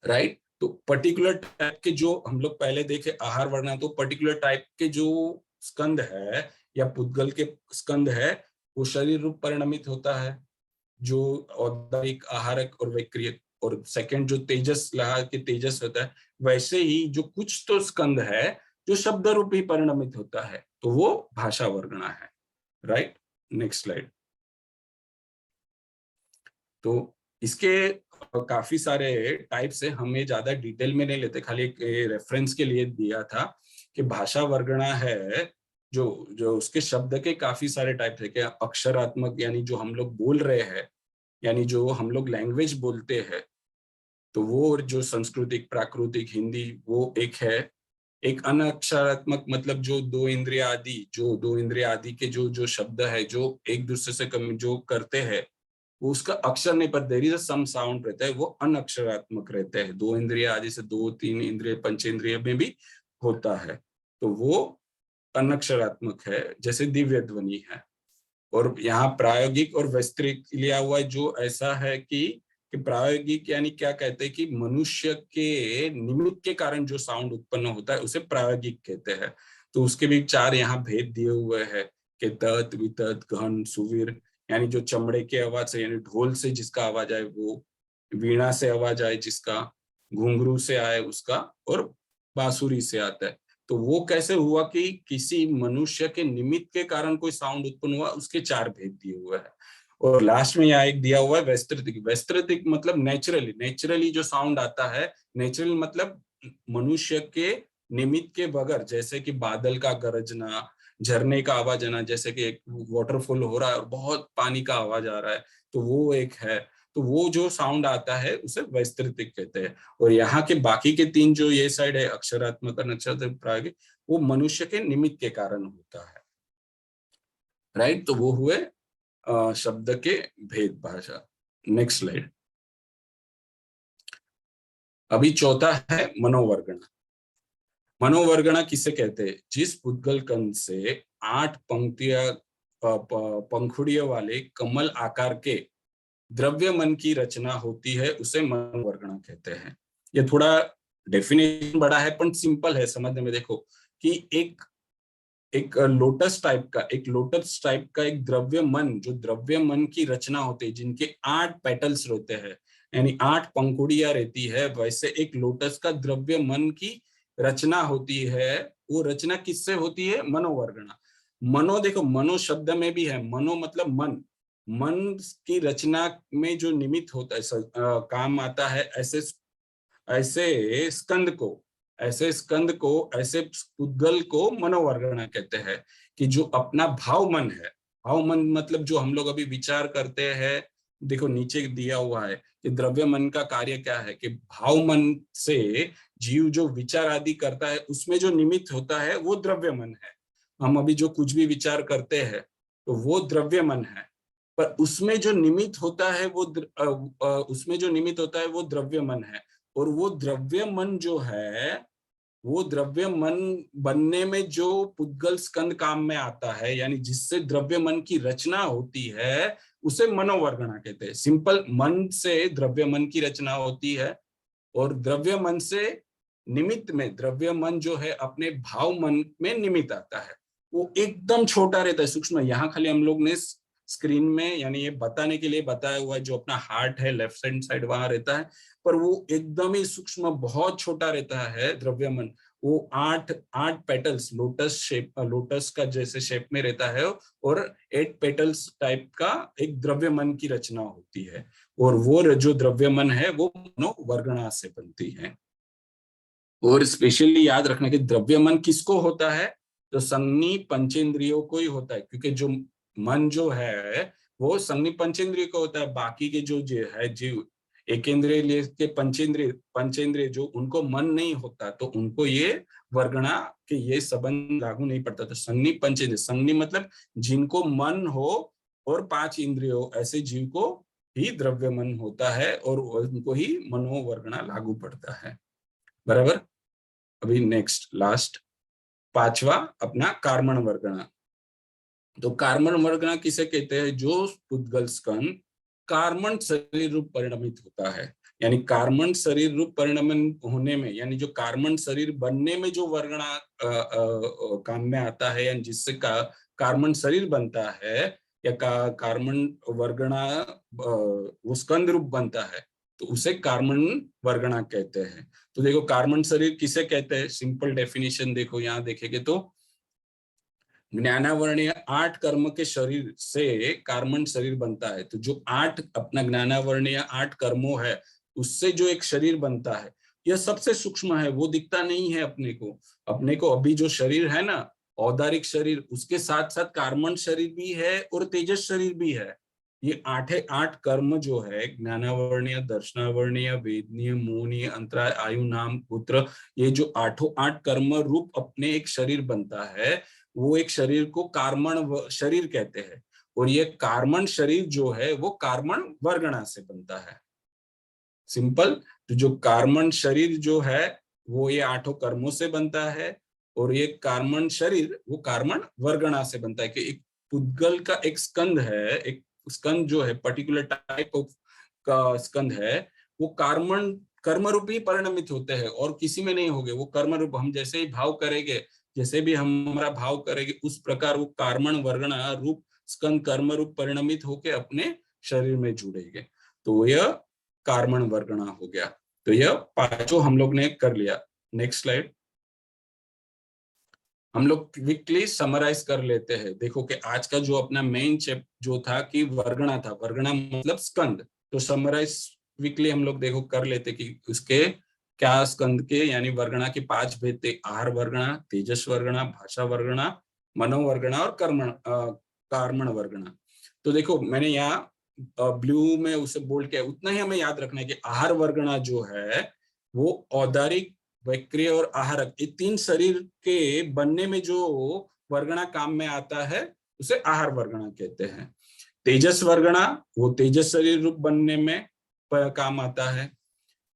राइट, तो पर्टिकुलर टाइप के जो हम लोग पहले देखे आहार वर्णा, तो पर्टिकुलर टाइप के जो स्कंद है या पुद्गल के स्कंद है वो शरीर रूप परिणमित होता है, जो औदारिक, आहारक और वैक्रियक, और सेकंड जो तेजस लहा के तेजस होता है, वैसे ही जो कुछ तो स्कंद है जो शब्द रूप ही परिणमित होता है, तो वो भाषा वर्गणा है। Right, next slide. तो इसके काफी सारे टाइप्स है, हमें ज्यादा डिटेल में नहीं लेते, खाली एक रेफरेंस के लिए दिया था कि भाषा वर्गणा है जो जो उसके शब्द के काफी सारे टाइप है। क्या अक्षरात्मक, यानी जो हम लोग बोल रहे हैं, यानी जो हम लोग लैंग्वेज बोलते हैं, तो वो जो सांस्कृतिक, प्राकृतिक, हिंदी, वो एक है। एक अनअक्षरात्मक मतलब जो दो इंद्रिया आदि के जो जो शब्द है जो एक दूसरे से जो करते हैं, वो उसका अक्षर नहीं, पर there is a some sound रहता है, वो अनअक्षरात्मक रहते हैं। दो इंद्रिय आदि से दो तीन इंद्रिय पंचेंद्रिय में भी होता है, तो वो अनअक्षरात्मक है, जैसे दिव्य ध्वनि है। और यहाँ प्रायोगिक और वैस्तृक लिया हुआ है, जो ऐसा है कि प्रायोगिक यानी क्या कहते हैं कि मनुष्य के निमित्त के कारण जो साउंड उत्पन्न होता है उसे प्रायोगिक कहते हैं। तो उसके भी चार यहाँ भेद दिए हुए हैं कि तत्, वितत, घन, सुवीर, यानी जो चमड़े के आवाज से, यानी ढोल से जिसका आवाज आए वो, वीणा से आवाज आए जिसका, घुंघरू से आए उसका, और बांसुरी से आता है। तो वो कैसे हुआ कि किसी मनुष्य के निमित्त के कारण कोई साउंड उत्पन्न हुआ, उसके चार भेद दिए हुए हैं। और लास्ट में यहाँ एक दिया हुआ है वैस्तृतिक। वैस्तृतिक मतलब नेचुरली जो साउंड आता है, नेचुरल मतलब मनुष्य के निमित्त के बगैर, जैसे कि बादल का गरजना, झरने का आवाज आना, जैसे कि एक वाटरफॉल हो रहा है और बहुत पानी का आवाज आ रहा है, तो वो एक है। तो वो जो साउंड आता है उसे वैस्तृतिक कहते हैं। और यहाँ के बाकी के तीन जो ये साइड है, अक्षरात्मक, अनक्षरात्मक, प्रायोगिक, वो मनुष्य के निमित्त के कारण होता है। राइट, तो वो हुए शब्द के भेद भाषा। Next slide. अभी चौथा है मनोवर्गणा। मनोवर्गणा किसे कहते हैं? जिस पुद्गल कंद से 8 पंक्तियां पंखुड़ियों वाले कमल आकार के द्रव्य मन की रचना होती है, उसे मनोवर्गणा कहते हैं। ये थोड़ा डेफिनेशन बड़ा है पर सिंपल है समझने में। देखो कि एक लोटस टाइप का एक द्रव्य मन, जो द्रव्य मन की रचना होती है, जिनके 8 पेटल्स रहते हैं, यानी 8 पंखुड़ियां रहती है, वैसे एक लोटस का द्रव्य मन की रचना होती है। वो रचना किससे होती है? मनोवर्गणा। मनो, देखो मनो शब्द में भी है, मनो मतलब मन। मन की रचना में जो निमित्त होता है, काम आता है, ऐसे ऐसे स्कंद को ऐसे पुद्गल को मनोवर्गणा कहते हैं, कि जो अपना भाव मन है। भाव मन मतलब जो हम लोग अभी विचार करते हैं, देखो नीचे दिया हुआ है कि द्रव्य मन का कार्य क्या है, कि भाव मन से जीव जो विचार आदि करता है, उसमें जो निमित्त होता है वो द्रव्य मन है। हम अभी जो कुछ भी विचार करते हैं तो वो द्रव्य मन है, पर उसमें जो निमित्त होता है वो द्रव्य मन है। और वो द्रव्य मन जो है, वो द्रव्य मन बनने में जो पुद्गल स्कंद काम में आता है, यानी जिससे द्रव्य मन की रचना होती है, उसे मनोवर्गणा कहते हैं। सिंपल, मन से द्रव्य मन की रचना होती है, और द्रव्य मन से निमित्त में द्रव्य मन जो है अपने भाव मन में निमित्त आता है। वो एकदम छोटा रहता है, सूक्ष्म। यहाँ खाली हम लोग ने स्क्रीन में यानी ये बताने के लिए बताया हुआ है, जो अपना हार्ट है लेफ्ट हैंड साइड वहां रहता है, पर वो एकदम ही सूक्ष्म, बहुत छोटा रहता है द्रव्य मन। वो 8 पेटल्स, लोटस का जैसे शेप में रहता है, और 8 पेटल्स टाइप का एक द्रव्य मन की रचना होती है। और वो जो द्रव्य मन है वो मनोवर्गणा से बनती है। और स्पेशली याद रखना कि द्रव्य मन किसको होता है? तो संज्ञी पंचेंद्रियों को ही होता है, क्योंकि जो मन जो है वो संज्ञी पंचेंद्रिय को होता है। बाकी के जो है जीव, एकेंद्रिय लेके पंचेंद्रिय जो उनको मन नहीं होता, तो उनको ये वर्गणा के ये संबंध लागू नहीं पड़ता। तो संज्ञी पंचेंद्रिय, संज्ञी मतलब जिनको मन हो, और 5 इंद्रियों, ऐसे जीव को ही द्रव्य मन होता है, और उनको ही मनोवर्गणा लागू पड़ता है। बराबर। अभी नेक्स्ट लास्ट पांचवा अपना कार्मण वर्गणा। तो कार्मण वर्गणा किसे कहते हैं? जो पुद्गल स्कंद कार्मण शरीर रूप परिणमित होता है, यानी कार्मण शरीर रूप परिणमित होने में, यानी जो कार्मण शरीर बनने में जो वर्गणा काम में आता है, यानी जिससे कार्मण शरीर बनता है या कार्मण वर्गणा वो स्कंद रूप बनता है, तो उसे कार्मण वर्गणा कहते हैं। तो देखो कार्मण शरीर किसे कहते हैं? सिंपल डेफिनेशन देखो, यहाँ देखेंगे तो ज्ञानावर्णीय 8 कर्म के शरीर से कार्मण शरीर बनता है। तो जो 8 अपना ज्ञानावर्णीय 8 कर्मों है उससे जो एक शरीर बनता है, यह सबसे सूक्ष्म है, वो दिखता नहीं है अपने को। अपने को अभी जो शरीर है ना, औदारिक शरीर, उसके साथ साथ कार्मण शरीर भी है और तेजस शरीर भी है। ये 8 कर्म जो है, ज्ञानावर्णीय, दर्शनावर्णीय, वेदनीय, मोहनीय, अंतराय, आयु, नाम, पुत्र, ये जो 8 कर्म रूप अपने एक शरीर बनता है, वो एक शरीर को कार्मण शरीर कहते हैं। और ये कार्मण शरीर जो है वो कार्मण वर्गणा से बनता है। सिंपल। तो जो कार्मण शरीर जो है वो ये 8 कर्मों से बनता है, और ये कार्मण शरीर वो कार्मण वर्गणा से बनता है। कि एक पुद्गल का एक स्कंद है, एक स्कंद जो है पर्टिकुलर टाइप ऑफ का स्कंद है, वो कार्मण कर्म रूप ही परिणमित होते हैं और किसी में नहीं होंगे। वो कर्म रूप, हम जैसे ही भाव करेंगे, जैसे भी हम हमारा भाव करेंगे, उस प्रकार वो कार्मण वर्गणा रूप स्कंद कर्म रूप परिणमित होके अपने शरीर में जुड़ेंगे। तो यह कार्मण वर्गणा हो गया। तो यह पांचों हम लोग ने कर लिया। Next slide. हम लोग क्विकली समराइज कर लेते हैं। देखो कि आज का जो अपना मेन चैप्टर जो था कि वर्गणा था, वर्गणा मतलब स्कंद। तो समराइज क्विकली हम लोग देखो कर लेते कि उसके क्या स्कंद के यानी वर्गणा के 5 भेद थे। आहार वर्गणा, तेजस वर्गणा, भाषा वर्गणा, मनोवर्गणा और कार्मण वर्गणा। तो देखो मैंने यहाँ ब्लू में उसे बोल्ड किया। उतना ही हमें याद रखना है कि आहार वर्गणा जो है वो औदारिक, वैक्रिय और आहारक, ये 3 शरीर के बनने में जो वर्गणा काम में आता है उसे आहार वर्गणा कहते हैं। तेजस वर्गणा वो तेजस शरीर रूप बनने में काम आता है।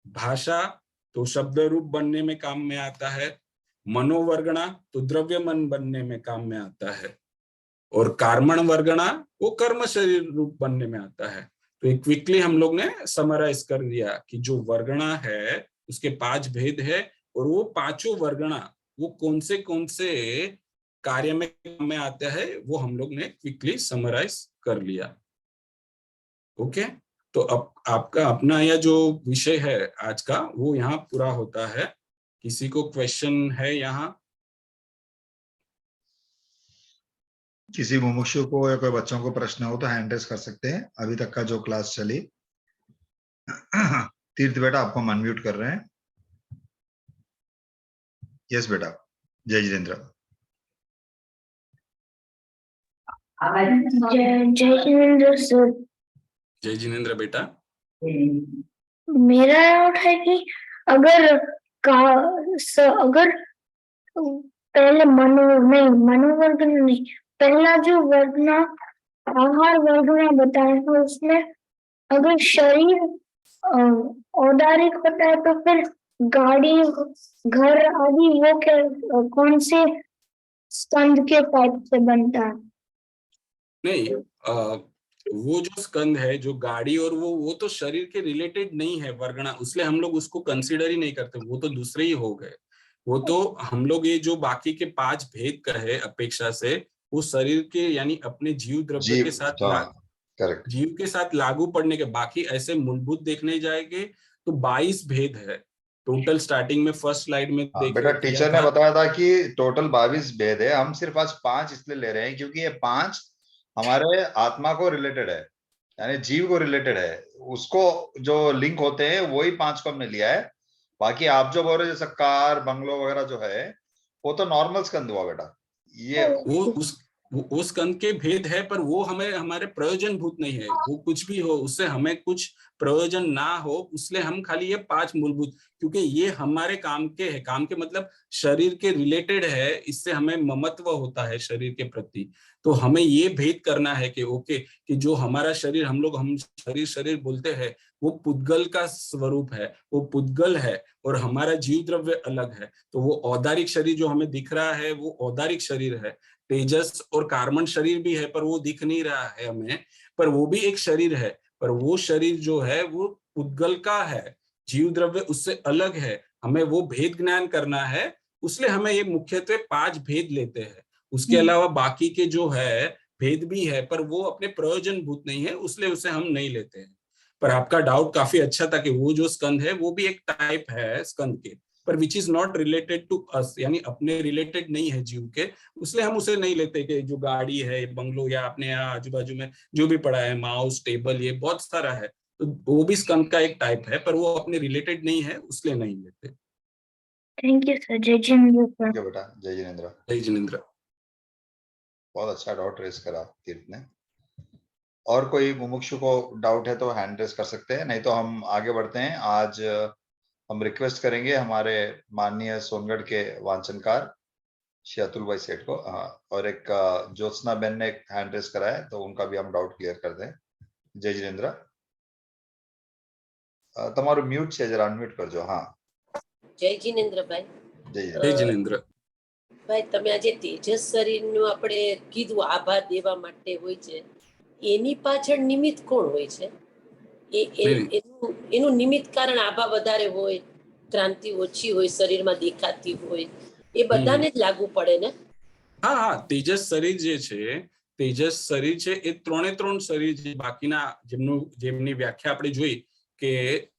भाषा तो शब्द रूप बनने में काम में आता है। मनोवर्गणा तो द्रव्य मन बनने में काम में आता है। और कार्मण वर्गणा वो कर्म शरीर रूप बनने में आता है। तो एक क्विकली हम लोग ने समराइज कर दिया कि जो वर्गणा है उसके 5 भेद है, और वो पांचों वर्गणा वो कौन से कार्य में आते हैं वो हम लोग ने क्विकली समराइज कर लिया। ओके। तो अब आपका अपना यह जो विषय है आज का वो यहाँ पूरा होता है। किसी को क्वेश्चन है यहाँ? किसी मुमुक्षु को या कोई बच्चों को प्रश्न हो तो हैंड रेज कर सकते हैं। अभी तक का जो क्लास चली। तीर्थ बेटा आपको अनम्यूट कर रहे हैं। यस बेटा। जय जितेंद्र। जय जितेंद्र सर। जय जिनेन्द्र बेटा। मेरा डाउट है कि अगर अगर पहले मनोवर्गन नहीं, पहला जो वर्गना आहार वर्गना बताया था उसमें अगर शरीर औदारिक होता है तो फिर गाड़ी, घर आदि वो कौन से स्कंद के टाइप से बनता है? नहीं, वो जो स्कंद है, जो गाड़ी और वो तो शरीर के रिलेटेड नहीं है वर्गणा, इसलिए हम लोग उसको कंसीडर ही नहीं करते। वो तो दूसरे ही हो गए। वो तो हम लोग ये जो बाकी के 5 भेद का है अपेक्षा से, वो शरीर के यानी अपने जीव द्रव्य के साथ करेक्ट। जीव के साथ लागू पड़ने के, बाकी ऐसे मूलभूत देखने जाएंगे तो 22 भेद है टोटल। स्टार्टिंग में फर्स्ट स्लाइड में बेटा देखा टीचर ने बताया था कि टोटल 22 भेद है। हम सिर्फ आज 5 इसलिए ले रहे हैं क्योंकि ये 5 हमारे आत्मा को रिलेटेड है, यानी जीव को रिलेटेड है। उसको जो लिंक होते हैं वही 5 को हमने लिया है। बाकी आप जो बोल रहे जैसे कार बंगलो वगैरह जो है वो तो नॉर्मल स्कंद हुआ बेटा। ये वो स्कंद के भेद है, पर वो हमें हमारे प्रयोजन भूत नहीं है। वो कुछ भी हो उससे हमें कुछ प्रयोजन ना हो, उसलिए हम खाली ये 5 मूलभूत, क्योंकि ये हमारे काम के है, काम के मतलब शरीर के रिलेटेड है, इससे हमें ममत्व होता है शरीर के प्रति। तो हमें ये भेद करना है कि ओके, कि जो हमारा शरीर, हम शरीर शरीर बोलते हैं, वो पुद्गल का स्वरूप है, वो पुद्गल है, और हमारा जीव द्रव्य अलग है। तो वो औदारिक शरीर जो हमें दिख रहा है वो औदारिक शरीर है, तेजस और कार्बन शरीर भी है पर वो दिख नहीं रहा है हमें, पर वो भी एक शरीर है, पर वो शरीर जो है वो पुद्गल का है, जीव द्रव्य उससे अलग है, हमें वो भेद ज्ञान करना है। उसलिए हमें ये मुख्यत्वे 5 भेद लेते हैं। उसके अलावा बाकी के जो है भेद भी है, पर वो अपने प्रयोजन भूत नहीं है, उसलिए उसे हम नहीं लेते हैं। पर आपका डाउट काफी अच्छा था कि वो जो स्कंद है वो भी एक टाइप है स्कंद के, पर which is not related to us, यानी अपने रिलेटेड नहीं है जीव के, उसलिए हम उसे नहीं लेते कि जो गाड़ी है, बंगलो, या अपने यहाँ आजू बाजू में जो भी पड़ा है, माउस, टेबल, ये बहुत सारा है, तो वो भी स्कंद का एक टाइप है, पर वो अपने रिलेटेड नहीं है, उसलिए नहीं लेते। Thank you sir. जय जिनेंद्र सर। क्या बेटा, जय जिनेंद्र। जय जिनेंद्र। बहुत अच्छा डाउट रेस करा तीर्थ ने। और कोई मुमुक्षु को डाउट है तो हैंड रेस कर सकते हैं, नहीं तो हम आगे बढ़ते हैं। आज हम रिक्वेस्ट करेंगे हमारे माननीय सोनगढ़ के वांचनकार श्री अतुल भाई सेठ को, और एक ज्योत्सना बेन ने एक हैंड रेस करा है, तो उनका भी हम डाउट क्लियर कर दें। जय जिनेंद्र, તમારું મ્યુટ છે, જરા અનમ્યુટ કરજો। હા, જય જીનેન્દ્ર ભાઈ। જય जिनेंद्र। ભાઈ, તમે આજે તેજસ શરીરનું આપણે કીધું આભાર દેવા માટે હોય છે, એની પાછળ નિમિત્ત કોણ હોય છે? એનું નિમિત્ત કારણ આભા વધારે હોય, ક્રાંતિ ઓછી હોય, શરીરમાં દેખાતી હોય, એ બધાને જ લાગુ પડે ને? હા હા, તેજસ શરીર જે છે, તેજસ શરીર છે એ 3 શરીર છે, બાકીના જેમની વ્યાખ્યા આપણે જોઈ કે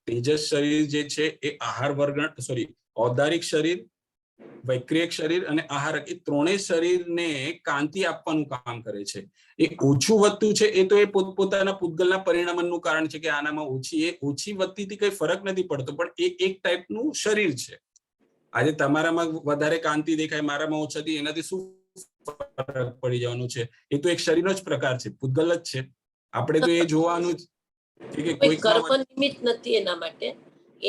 તેજસ શરીર જે છે એ આહાર વર્ગ, સોરી, ઔદારિક શરીર, વૈક્રિયક શરીર અને આહારક, એ 3 શરીરને કાંતિ આપવાનું કામ કરે છે। એ ઓછું વધતું છે એ તો એ પોતપોતાના પૂતગલના પરિણામનું કારણ છે કે આનામાં ઓછી, એ ઓછી વધતીથી કઈ ફરક નથી પડતો, પણ એ એક ટાઈપનું શરીર છે। આજે તમારામાં વધારે કાંતિ દેખાય, મારામાં ઓછાથી, એનાથી શું ફરક પડી જવાનું છે? એ તો એક શરીરનો જ પ્રકાર છે, પૂતગલ જ છે। આપણે તો એ જોવાનું છે કે કોઈ કર્મ નિમિત્ત નથી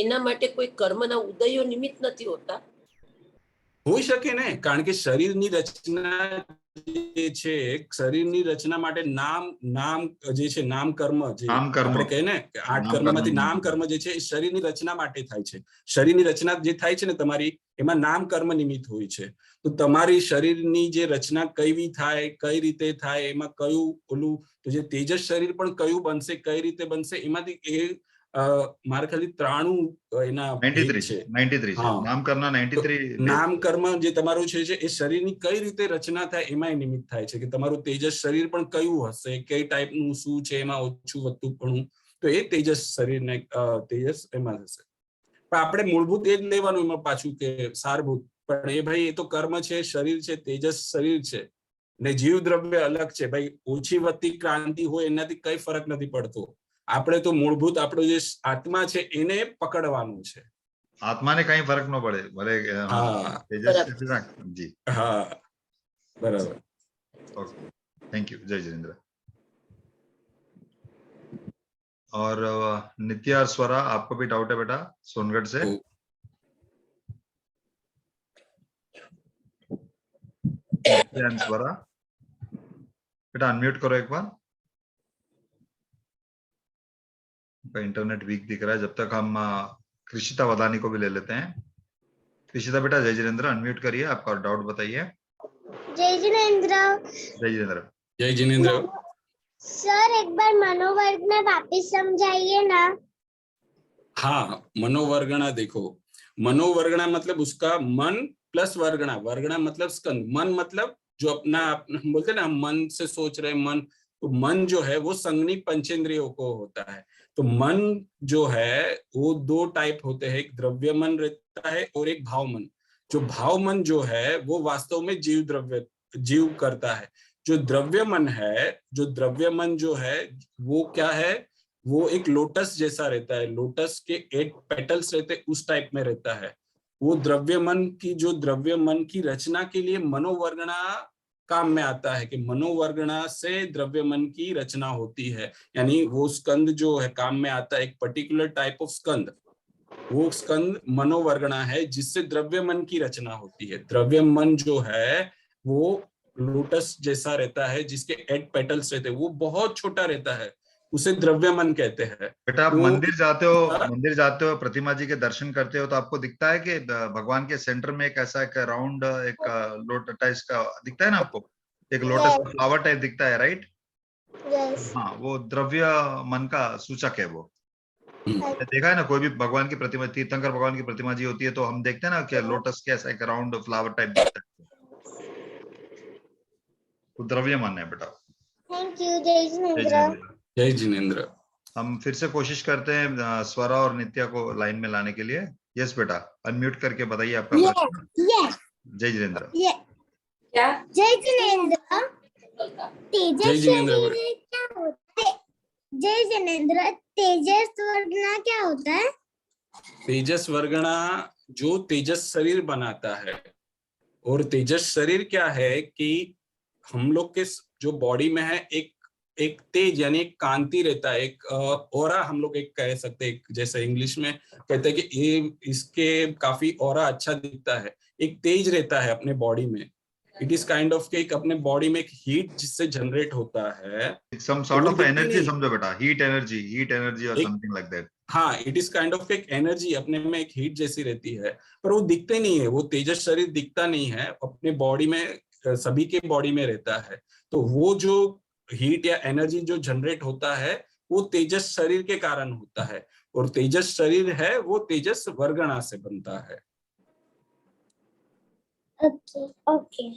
એના માટે કોઈ કર્મના ઉદયો નિમિત્ત નથી હોતા? હોઈ શકે ને, કારણ કે શરીરની રચના જે છે, શરીરની રચના માટે નામ જે છે, નામ કર્મ, જે આપણે કહે ને કે 8 કર્મમાંથી નામ કર્મ જે છે એ શરીરની રચના માટે થાય છે। શરીરની રચના જે થાય છે ને તમારી, એમાં નામ કર્મ નિમિત્ત હોય છે। તો તમારી શરીરની જે રચના કેવી થાય, કઈ રીતે થાય, એમાં કયું ઓલું, તો જે તેજસ શરીર પણ કયું બનશે, કઈ રીતે બનશે, એમાંથી એ મારા ખાલી 93 એના 93 છે, 93 છે નામ કર્મ, 93 નામ કર્મ જે તમારું છે એ શરીરની કઈ રીતે રચના થાય એમાં નિમિત્ત થાય છે, કે તમારું તેજસ શરીર પણ કયું હશે, કઈ ટાઈપનું, શું છે, એમાં ઓછું વધતું પણ, તો એ તેજસ શરીરને તેજસ એમાં હશે। પણ આપણે મૂળભૂત એ જ લેવાનું એમાં પાછું કે સારભૂત, પણ એ ભાઈ એ તો કર્મ છે, શરીર છે, તેજસ શરીર છે, ને જીવ દ્રવ્ય અલગ છે ભાઈ। ઓછી વધતી ક્રાંતિ હોય એનાથી કઈ ફરક નથી પડતો, આપણે તો મૂળભૂત આપણો જે આત્મા છે એને પકડવાનું છે। આત્માને કઈ ફરક ન પડે, ભલે તેજસ જી। હા, બરાબર। Okay, thank you. जय जिनेंद्र। और नित्या स्वरा, आपको भी डाउट है बेटा सोनगढ़ से? नित्या स्वरा बेटा अनम्यूट करो एक बार, इंटरनेट वीक दिख रहा है। जब तक हम कृषिता वदानी को भी ले लेते हैं। कृषिता बेटा, जय जिनेंद्र, अनम्यूट करिए, आपका डाउट बताइए। जय जिनेंद्र। जय जिनेंद्र। जय जिनेंद्र। सर, एक बार मनोवर्ग में वापस समझाइए ना। हाँ, मनोवर्गणा देखो, मनोवर्गणा मतलब उसका मन प्लस वर्गणा, वर्गणा मतलब स्कंद, मन मतलब जो अपना बोलते हैं ना, मन से सोच रहे मन, तो मन जो है वो संगनी पंचेंद्रियों को होता है। तो मन जो है वो 2 टाइप होते हैं, एक द्रव्य मन रहता है और एक भाव मन। जो भाव मन जो है वो वास्तव में जीव करता है। जो द्रव्य मन है, जो द्रव्य मन जो है वो क्या है, वो एक लोटस जैसा रहता है, लोटस के 8 पेटल्स रहते हैं, उस टाइप में रहता है। वो द्रव्य मन की, जो द्रव्य मन की रचना के लिए मनोवर्गणा काम में आता है कि मनोवर्गणा से द्रव्य मन की रचना होती है, यानी वो स्कंद जो है काम में आता है, एक पर्टिकुलर टाइप ऑफ स्कंद, वो स्कंद मनोवर्गणा है जिससे द्रव्य मन की रचना होती है। द्रव्य मन जो है वो लोटस जैसा रहता है, जिसके 8 पेटल्स रहते हैं, वो बहुत छोटा रहता है, उसे द्रव्य मन कहते हैं। बेटा आप तो मंदिर जाते हो, प्रतिमा जी के दर्शन करते हो, तो आपको दिखता है कि भगवान के सेंटर में एक ऐसा एक राउंड एक लोटस टाइप का दिखता है ना आपको, एक लोटस का फ्लावर टाइप दिखता है, राइट? यस। हाँ, वो द्रव्य मन का सूचक है वो। आपने देखा है ना, कोई भी भगवान की प्रतिमा, तीर्थंकर भगवान की प्रतिमा जी होती है, तो हम देखते हैं ना कि लोटस के ऐसा एक राउंड फ्लावर टाइप दिखता है, तो द्रव्य मन है बेटा। Thank you. जय जय जिनेंद्र। जिनेंद्र। जय जिनेंद्र। हम फिर से कोशिश करते हैं स्वरा और नित्या को लाइन में लाने के लिए। यस बेटा, अनम्यूट करके बताइए आपका प्रश्न। जय जिनेंद्र। क्या जय जिनेंद्र। तेजस जय जिनेंद्र। शरीर क्या होता है? जय जिनेंद्र, तेजस वर्गना क्या होता है? तेजस वर्गणा जो तेजस शरीर बनाता है, और तेजस शरीर क्या है कि हम लोग के जो बॉडी में है एक तेज यानी एक कांति रहता है, एक ऑरा हम लोग एक कह सकते हैं, जैसे इंग्लिश में कहते हैं कि ये इसके काफी ऑरा अच्छा दिखता है, एक तेज रहता है अपने बॉडी में। इट इज काइंड ऑफ एक अपने बॉडी में एक हीट जिससे जनरेट होता है, सम तो सॉर्ट वो ऑफ दिखती एनर्जी नहीं। समझो बेटा, हीट एनर्जी और एक समथिंग लाइक दैट। हाँ, इट इज काइंड ऑफ एक एनर्जी, अपने में एक हीट जैसी रहती है, पर वो दिखते नहीं है, वो तेजस शरीर दिखता नहीं है, अपने बॉडी में सभी के बॉडी में रहता है। तो वो जो हीट या एनर्जी जो जनरेट होता है वो तेजस शरीर के कारण होता है, और तेजस शरीर है वो तेजस वर्गणा से बनता है। Okay okay,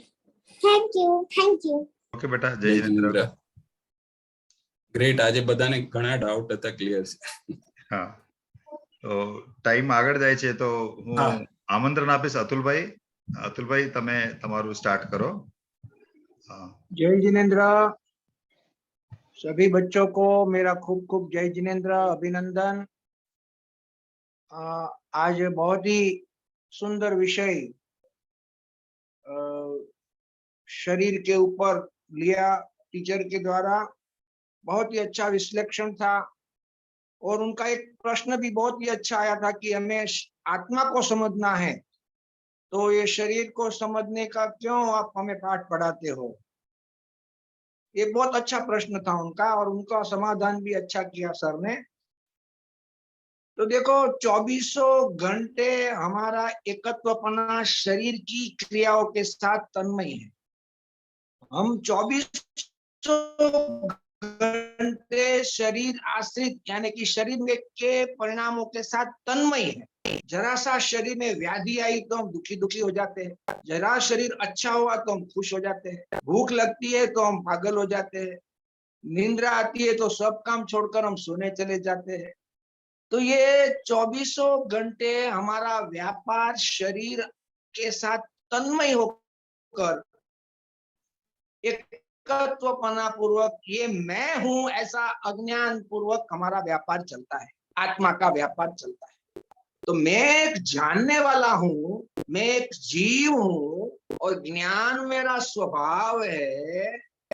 thank you thank you. Okay बेटा, जय जय जिनेंद्र। जिनेंद्र। ગ્રેટ, આજે બધાને ઘણા ડાઉટ હતા, ક્લિયર છે। હા, તો ટાઈમ આગળ જાય છે, તો હું હા, આમંત્રણ આપીશ અતુલભાઈ। અતુલભાઈ, તમે તમારું સ્ટાર્ટ કરો। હા। जय जिनेंद्र। सभी बच्चों को मेरा खूब खूब जय जिनेंद्र, अभिनंदन। आज बहुत ही सुंदर विषय शरीर के ऊपर लिया टीचर के द्वारा, बहुत ही अच्छा विश्लेषण था, और उनका एक प्रश्न भी बहुत ही अच्छा आया था कि हमें आत्मा को समझना है, तो ये शरीर को समझने का क्यों आप हमें पाठ पढ़ाते हो। ये बहुत अच्छा प्रश्न था उनका, और उनका समाधान भी अच्छा किया सर ने। तो देखो, 24 घंटे हमारा एकत्वपना शरीर की क्रियाओं के साथ तन्मय है। हम 24 घंटे शरीर आश्रित यानी कि शरीर में के परिणामों के साथ तन्मय है। जरा सा शरीर में व्याधि आई तो हम दुखी दुखी हो जाते हैं, जरा शरीर अच्छा हुआ तो हम खुश हो जाते हैं, भूख लगती है तो हम पागल हो जाते हैं, निंद्रा आती है तो सब काम छोड़कर हम सोने चले जाते हैं। तो ये 24 घंटे हमारा व्यापार शरीर के साथ तन्मय होकर एकत्वपना पूर्वक, ये मैं हूं ऐसा अज्ञान पूर्वक हमारा व्यापार चलता है, आत्मा का व्यापार चलता है। तो मैं एक जानने वाला हूं, मैं एक जीव हूं, और ज्ञान मेरा स्वभाव है,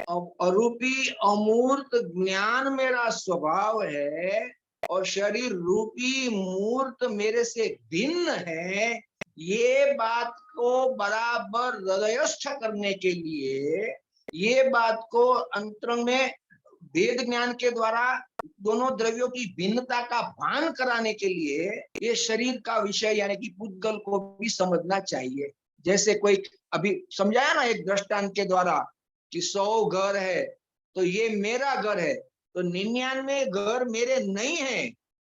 अरूपी अमूर्त ज्ञान मेरा स्वभाव है, और शरीर रूपी मूर्त मेरे से भिन्न है। ये बात को बराबर हृदयस्थ करने के लिए, ये बात को अंतरंग में वेद ज्ञान के द्वारा दोनों द्रव्यों की भिन्नता का भान कराने के लिए, ये शरीर का विषय यानी कि पुद्गल को भी समझना चाहिए। जैसे कोई अभी समझाया ना एक दृष्टांत के द्वारा कि 100 घर है तो ये मेरा घर है, तो 99 घर मेरे नहीं है,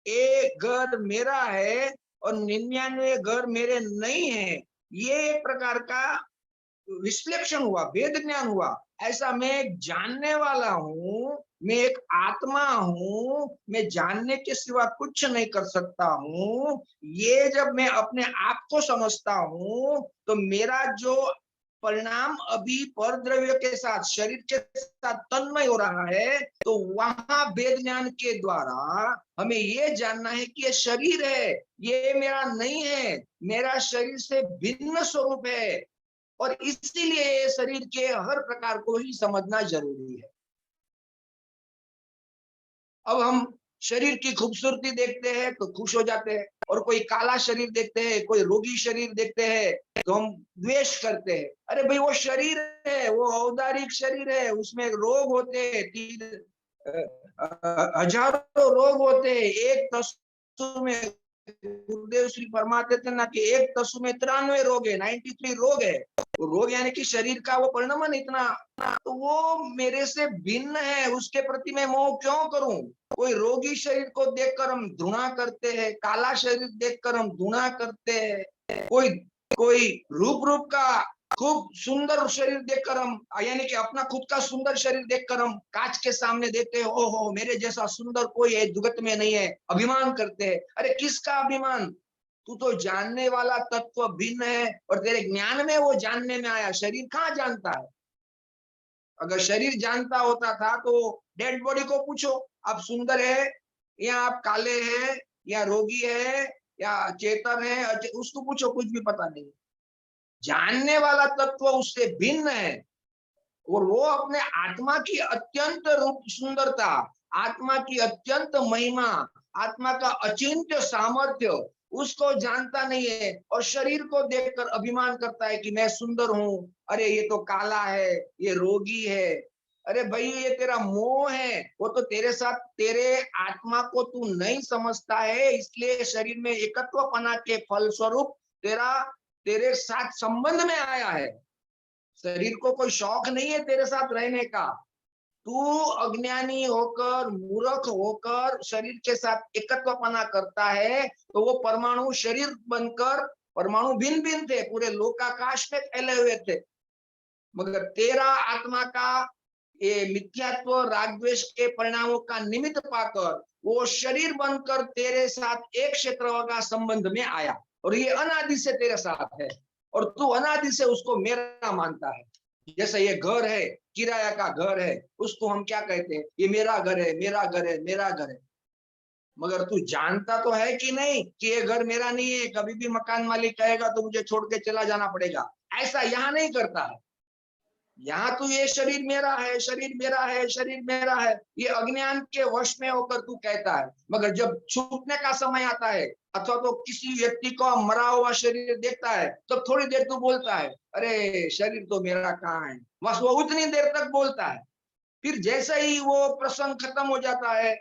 एक घर मेरा है और 99 घर मेरे नहीं है। ये एक प्रकार का विश्लेषण हुआ, वेद ज्ञान हुआ। ऐसा मैं एक जानने वाला हूँ, मैं एक आत्मा हूँ, मैं जानने के सिवा कुछ नहीं कर सकता हूँ। ये जब मैं अपने आप को समझता हूँ तो मेरा जो परिणाम अभी पर द्रव्य के साथ शरीर के साथ तन्मय हो रहा है, तो वहां वेद ज्ञान के द्वारा हमें ये जानना है कि ये शरीर है, ये मेरा नहीं है, मेरा शरीर से भिन्न स्वरूप है। और इसीलिए शरीर के हर प्रकार को ही समझना जरूरी है। अब हम शरीर की खूबसूरती देखते हैं तो खुश हो जाते हैं, और कोई काला शरीर देखते हैं, कोई रोगी शरीर देखते हैं तो हम द्वेष करते हैं। अरे भाई वो शरीर है, वो औदारिक शरीर है, उसमें रोग होते हैं, हजारों रोग होते हैं। एक तसु में गुरुदेव श्री फरमाते थे ना कि एक तसु में 93 रोग है, 93 रोग है। वो रोग यानी कि शरीर का वो परिणाम इतना, तो वो मेरे से भिन्न है, उसके प्रति मैं मोह क्यों करूं? कोई रोगी शरीर को देखकर हम घृणा करते हैं, काला शरीर देखकर हम घृणा करते हैं, कोई रूप का खूब सुंदर शरीर देखकर हम, यानी कि अपना खुद का सुंदर शरीर देखकर हम कांच के सामने देखते हैं, ओहो मेरे जैसा सुंदर कोई है जगत में नहीं है, अभिमान करते हैं। अरे किसका अभिमान? तू तो जानने वाला तत्व भिन्न है, और तेरे ज्ञान में वो जानने में आया, शरीर कहाँ जानता है? अगर शरीर जानता होता था तो डेड बॉडी को पूछो, आप सुंदर है या आप काले हैं या रोगी है या चेतन है, उसको पूछो, कुछ भी पता नहीं। जानने वाला तत्व उससे भिन्न है, और वो अपने आत्मा की अत्यंत रूप सुंदरता, आत्मा की अत्यंत महिमा, आत्मा का अचिंत्य सामर्थ्य उसको जानता नहीं है, और शरीर को देखकर अभिमान करता है कि मैं सुंदर हूं, अरे ये तो काला है, ये रोगी है। अरे भाई ये तेरा मोह है, वो तो तेरे साथ, तेरे आत्मा को तू नहीं समझता है, इसलिए शरीर में एकत्वपना के फल स्वरूप तेरे साथ संबंध में आया है। शरीर को कोई शौक नहीं है तेरे साथ रहने का। तू अज्ञानी होकर, मूर्ख होकर शरीर के साथ एकत्वपना करता है, तो वो परमाणु शरीर बनकर, परमाणु भिन्न भिन्न थे, पूरे लोकाकाश में फैले हुए थे, मगर तेरा आत्मा का ये मिथ्यात्व रागद्वेष के परिणामों का निमित्त पाकर वो शरीर बनकर तेरे साथ एक क्षेत्र का संबंध में आया, और ये अनादि से तेरे साथ है, और तू अनादि से उसको मेरा मानता है। जैसे ये घर है, किराया का घर है, उसको हम क्या कहते हैं? ये मेरा घर है, मेरा घर है, मेरा घर है। मगर तू जानता तो है कि नहीं कि ये घर मेरा नहीं है, कभी भी मकान मालिक कहेगा तो मुझे छोड़ के चला जाना पड़ेगा। ऐसा यहाँ नहीं करता है। यहाँ तो ये शरीर मेरा है, शरीर मेरा है, शरीर मेरा है, ये अज्ञान के वश में होकर तू कहता है। मगर जब छूटने का समय आता है, अथवा तो किसी व्यक्ति को मरा हुआ शरीर देखता है, तो थोड़ी देर तू बोलता है, अरे शरीर तो मेरा कहाँ है, बस वो उतनी देर तक बोलता है। फिर जैसे ही वो प्रसंग खत्म हो जाता है,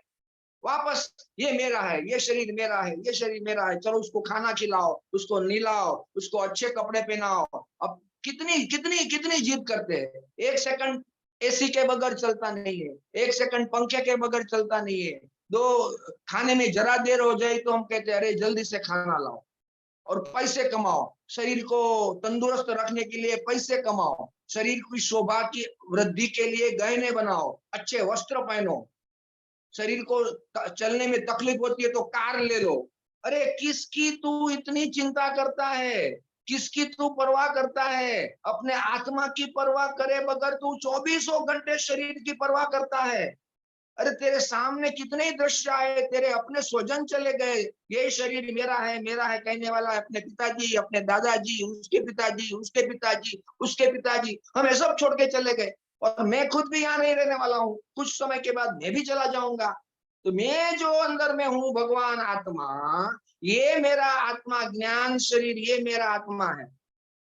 वापस ये मेरा है, ये शरीर मेरा है, ये शरीर मेरा है, चलो उसको खाना खिलाओ, उसको नहलाओ, उसको अच्छे कपड़े पहनाओ। अब कितनी कितनी कितनी जिद करते हैं। एक सेकंड एसी के बगैर चलता नहीं है, एक सेकंड पंखे के बगैर चलता नहीं है। खाने में जरा देर हो जाए तो हम कहते हैं अरे जल्दी से खाना लाओ, और पैसे कमाओ, शरीर को तंदुरुस्त रखने के लिए पैसे कमाओ, शरीर की शोभा की वृद्धि के लिए गहने बनाओ, अच्छे वस्त्र पहनो, शरीर को चलने में तकलीफ होती है तो कार ले लो। अरे किसकी तू इतनी चिंता करता है? किसकी तू परवाह करता है? अपने आत्मा की परवाह करे बगैर तू 24 घंटे शरीर की परवाह करता है। अरे तेरे सामने कितने दृश्य आए, तेरे अपने स्वजन चले गए, ये शरीर मेरा है कहने वाला है, अपने पिताजी, अपने दादाजी, उसके पिताजी, उसके पिताजी, उसके पिताजी, हमें सब छोड़ के चले गए, और मैं खुद भी यहाँ नहीं रहने वाला हूँ, कुछ समय के बाद मैं भी चला जाऊंगा। तो मैं जो अंदर में हूँ भगवान आत्मा, ये मेरा आत्मा ज्ञान शरीर, ये मेरा आत्मा है,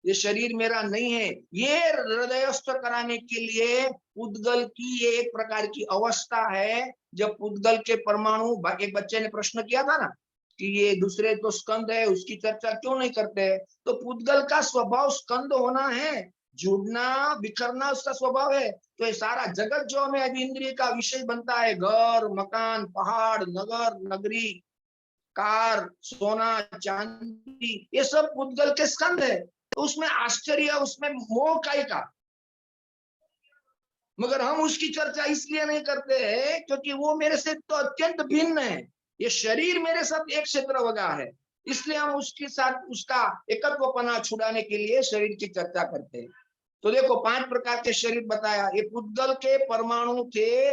ये शरीर मेरा नहीं है। ये हृदयस्थ कराने के लिए पुद्गल की ये एक प्रकार की अवस्था है। जब पुद्गल के परमाणु, एक बच्चे ने प्रश्न किया था ना कि ये दूसरे तो स्कंद है, उसकी चर्चा क्यों नहीं करते? तो पुद्गल का स्वभाव स्कंद होना है, जुड़ना बिखरना उसका स्वभाव है। तो ये सारा जगत जो हमें अभी इंद्रिय का विषय बनता है, घर, मकान, पहाड़, नगर, नगरी, कार, सोना, चांदी, ये सब पुद्गल के स्कंद है। तो उसमें आश्चर्य, उसमें मोह काय का? मगर हम उसकी चर्चा इसलिए नहीं करते हैं क्योंकि वो मेरे से तो अत्यंत भिन्न है। ये शरीर मेरे साथ एक क्षेत्र वगा है, इसलिए हम उसके साथ उसका एकत्वपना छुड़ाने के लिए शरीर की चर्चा करते हैं। तो देखो 5 प्रकार के शरीर बताया। ये पुद्गल के परमाणु थे,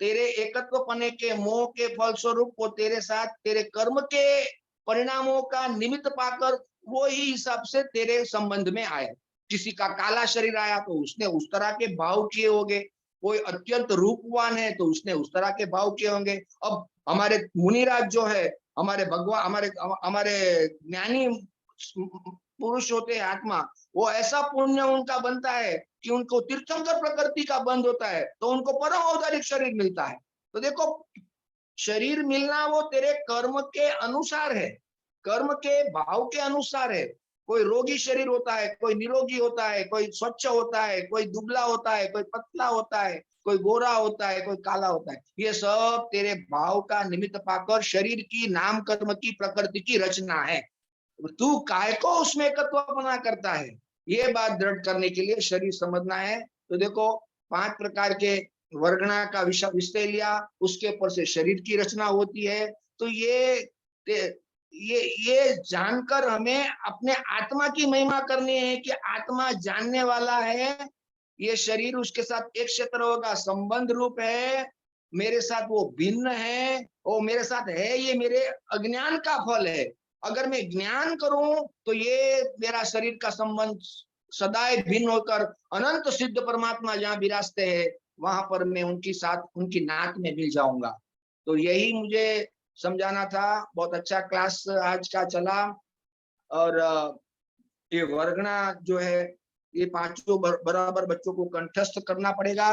तेरे एकत्वपने के मोह के फलस्वरूप वो तेरे साथ तेरे कर्म के परिणामों का निमित्त पाकर वो ही हिसाब से तेरे संबंध में आए। किसी का काला शरीर आया तो उसने उस तरह के भाव किए होंगे, कोई अत्यंत रूपवान है तो उसने उस तरह के भाव किए होंगे। अब हमारे मुनिराज जो है, हमारे भगवान, हमारे ज्ञानी पुरुष होते हैं आत्मा, वो ऐसा पुण्य उनका बनता है कि उनको तीर्थंकर प्रकृति का बंध होता है, तो उनको परम औदारिक शरीर मिलता है। तो देखो, शरीर मिलना वो तेरे कर्म के अनुसार है, कर्म के भाव के अनुसार है। कोई रोगी शरीर होता है, कोई निरोगी होता है, कोई स्वच्छ होता है, कोई दुबला होता है, कोई पतला होता है, कोई गोरा होता है, कोई काला होता है। ये सब तेरे भाव का निमित्त पाकर शरीर की नाम कर्म की प्रकृति की रचना है। तू काय को उसमें एकत्वपना करता है, ये बात दृढ़ करने के लिए शरीर समझना है। तो देखो, 5 प्रकार के वर्गना का विषय लिया, उसके ऊपर से शरीर की रचना होती है। तो ये जानकर हमें अपने आत्मा की महिमा करनी है कि आत्मा जानने वाला है, ये शरीर उसके साथ एक क्षेत्र होगा, संबंध रूप है, मेरे साथ वो भिन्न है, वो मेरे साथ है, ये मेरे अज्ञान का फल है। अगर मैं ज्ञान करूं तो ये मेरा शरीर का संबंध सदाए भिन्न होकर अनंत सिद्ध परमात्मा जहां विराजते हैं, वहां पर मैं उनकी साथ उनकी नात में मिल जाऊंगा। तो यही मुझे समझाना था। बहुत अच्छा क्लास आज का चला। और ये वर्गना जो है, ये 5 बराबर बच्चों को कंठस्थ करना पड़ेगा।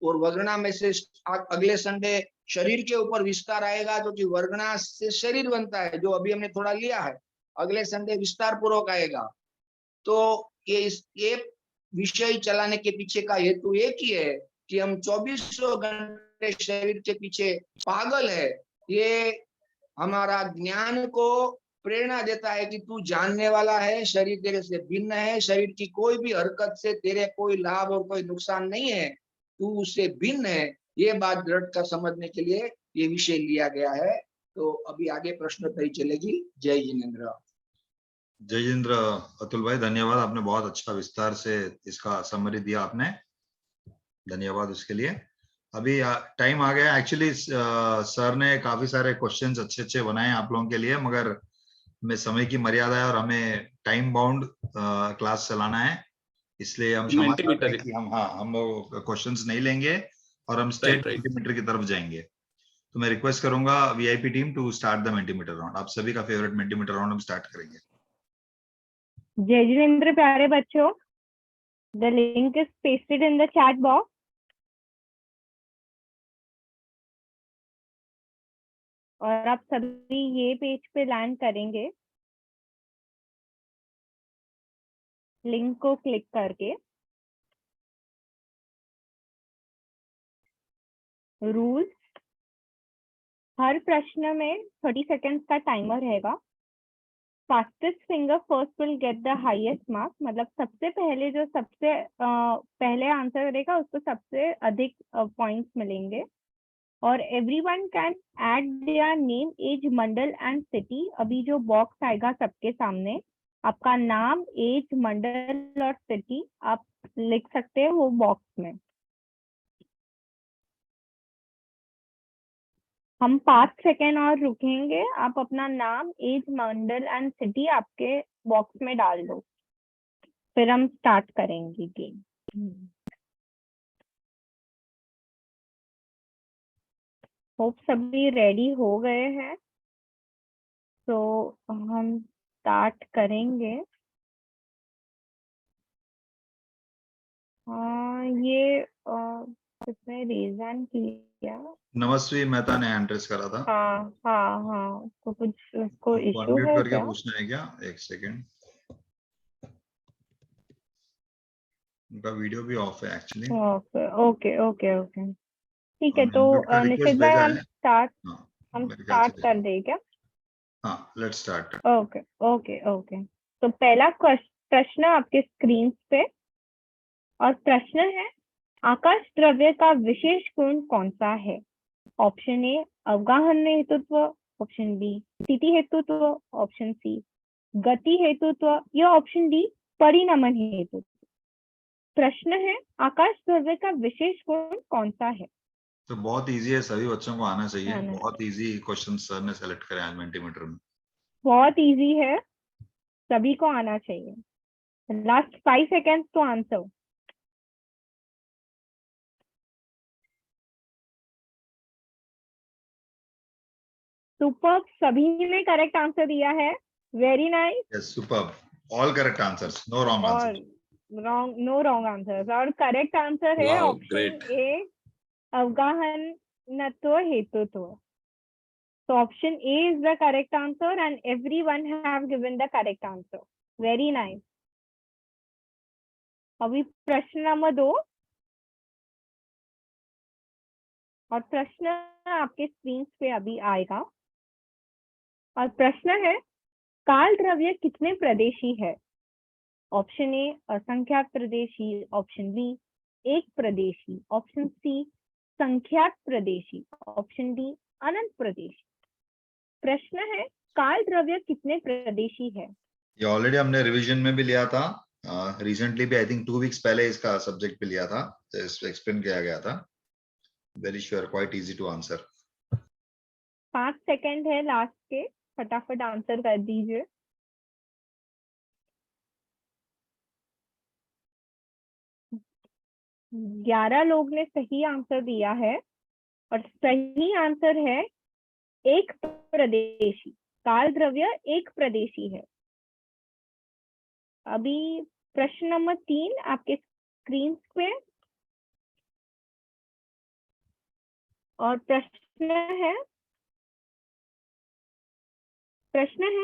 और वर्गना में से अगले संडे शरीर के ऊपर विस्तार आएगा, जो कि वर्गना से शरीर बनता है, जो अभी हमने थोड़ा लिया है। अगले संडे विस्तार पूर्वक आएगा। तो ये विषय चलाने के पीछे का हेतु एक ही है कि हम 24 घंटे शरीर के पीछे पागल है। ये हमारा ज्ञान को प्रेरणा देता है कि तू जानने वाला है, शरीर तेरे से भिन्न है, शरीर की कोई भी हरकत से तेरे कोई लाभ और कोई नुकसान नहीं है, तू उससे भिन्न है। ये बात दृढ़ कर समझने के लिए ये विषय लिया गया है। तो अभी आगे प्रश्नोत्तरी चलेगी। जय जिनेन्द्र। जय जिनेन्द्र। अतुल भाई धन्यवाद, आपने बहुत अच्छा विस्तार से इसका समरी दिया आपने, धन्यवाद उसके लिए। अभी टाइम आ गया। एक्चुअली सर ने काफी सारे क्वेश्चंस अच्छे अच्छे बनाए आप लोगों के लिए, मगर में समय की मर्यादा है और हमें टाइम बाउंड क्लास चलाना है, इसलिए हम क्षमा चाहते हैं कि हम वो क्वेश्चंस नहीं लेंगे और हम स्टेट मल्टीमीटर की तरफ जाएंगे। तो मैं रिक्वेस्ट करूंगा VIP team to start the multimeter round. आप सभी का फेवरेट मल्टीमीटर राउंड हम स्टार्ट करेंगे। जय जिनेन्द्र प्यारे बच्चों, the link is pasted in the chat box. और आप सभी ये पेज पे लैंड करेंगे लिंक को क्लिक करके। रूल्स, हर प्रश्न में 30 सेकेंड्स का टाइमर रहेगा। Fastest finger first will get the highest mark, मतलब सबसे पहले जो सबसे पहले आंसर करेगा उसको सबसे अधिक पॉइंट्स मिलेंगे। और everyone can add their name, age, mandal and city. अभी जो बॉक्स आएगा सबके सामने, आपका नाम, एज, मंडल और सिटी आप लिख सकते हैं वो बॉक्स में। हम 5 सेकेंड और रुकेंगे, आप अपना नाम, एज, मंडल एंड सिटी आपके बॉक्स में डाल दो, फिर हम स्टार्ट करेंगे गेम। होप सभी रेडी हो गए हैं, तो हम स्टार्ट करेंगे। ये किसने रेज हैंड किया? नमस्वी मेहता ने हैंड रेज करा था। हाँ, उसको कुछ उसको इश्यू है करके क्या? पूछना है क्या? एक सेकेंड, उनका वीडियो भी ऑफ है एक्चुअली। ओके ठीक है। तो निशित भाई हम स्टार्ट कर दें क्या? हाँ, लेट्स स्टार्ट। ओके। तो पहला प्रश्न आपके स्क्रीन पे, और प्रश्न है, आकाश द्रव्य का विशेष गुण कौन सा है? ऑप्शन ए अवगाहन हेतुत्व, ऑप्शन बी स्थिति हेतुत्व, ऑप्शन सी गति हेतुत्व, या ऑप्शन डी परिणमन हेतुत्व। प्रश्न है, आकाश द्रव्य का विशेष गुण कौन सा है? तो बहुत इजी है, सभी बच्चों को आना चाहिए। बहुत इजी क्वेश्चन सर ने सेलेक्ट करे आज मल्टीमीटर में। बहुत इजी है, सभी को आना चाहिए। Last 5 seconds to answer. Super, सभी ने करेक्ट आंसर दिया है. Very nice. Yes, superb. All correct answers. No wrong और answers. Wrong, no wrong answer. और करेक्ट आंसर है Wow, ऑप्शन great. ए, अवगाहनत्व हेतुत्व. So option A is the correct answer and everyone have given the correct answer. Very nice. अभी प्रश्न number 2 और प्रश्न आपके स्क्रीन पे अभी आएगा. और प्रश्न है, काल द्रव्य कितने प्रदेशी है? ऑप्शन ए असंख्यात प्रदेशी, ऑप्शन बी एक प्रदेशी, ऑप्शन सी संख्यात प्रदेशी, ऑप्शन डी अनंत प्रदेशी. प्रश्न है, काल द्रव्य कितने प्रदेशी है? ये ऑलरेडी हमने रिवीजन में भी लिया था. रिसेंटली भी आई थिंक 2 वीक्स पहले इसका सब्जेक्ट पे लिया था, एक्सप्लेन किया गया था. Very sure, quite easy to answer. 5 second है लास्ट के, फटाफट आंसर कर दीजिए. ग्यारह लोग ने सही आंसर दिया है और सही आंसर है एक प्रदेशी. काल द्रव्य एक प्रदेशी है. अभी प्रश्न नंबर 3 आपके स्क्रीन पे. और प्रश्न है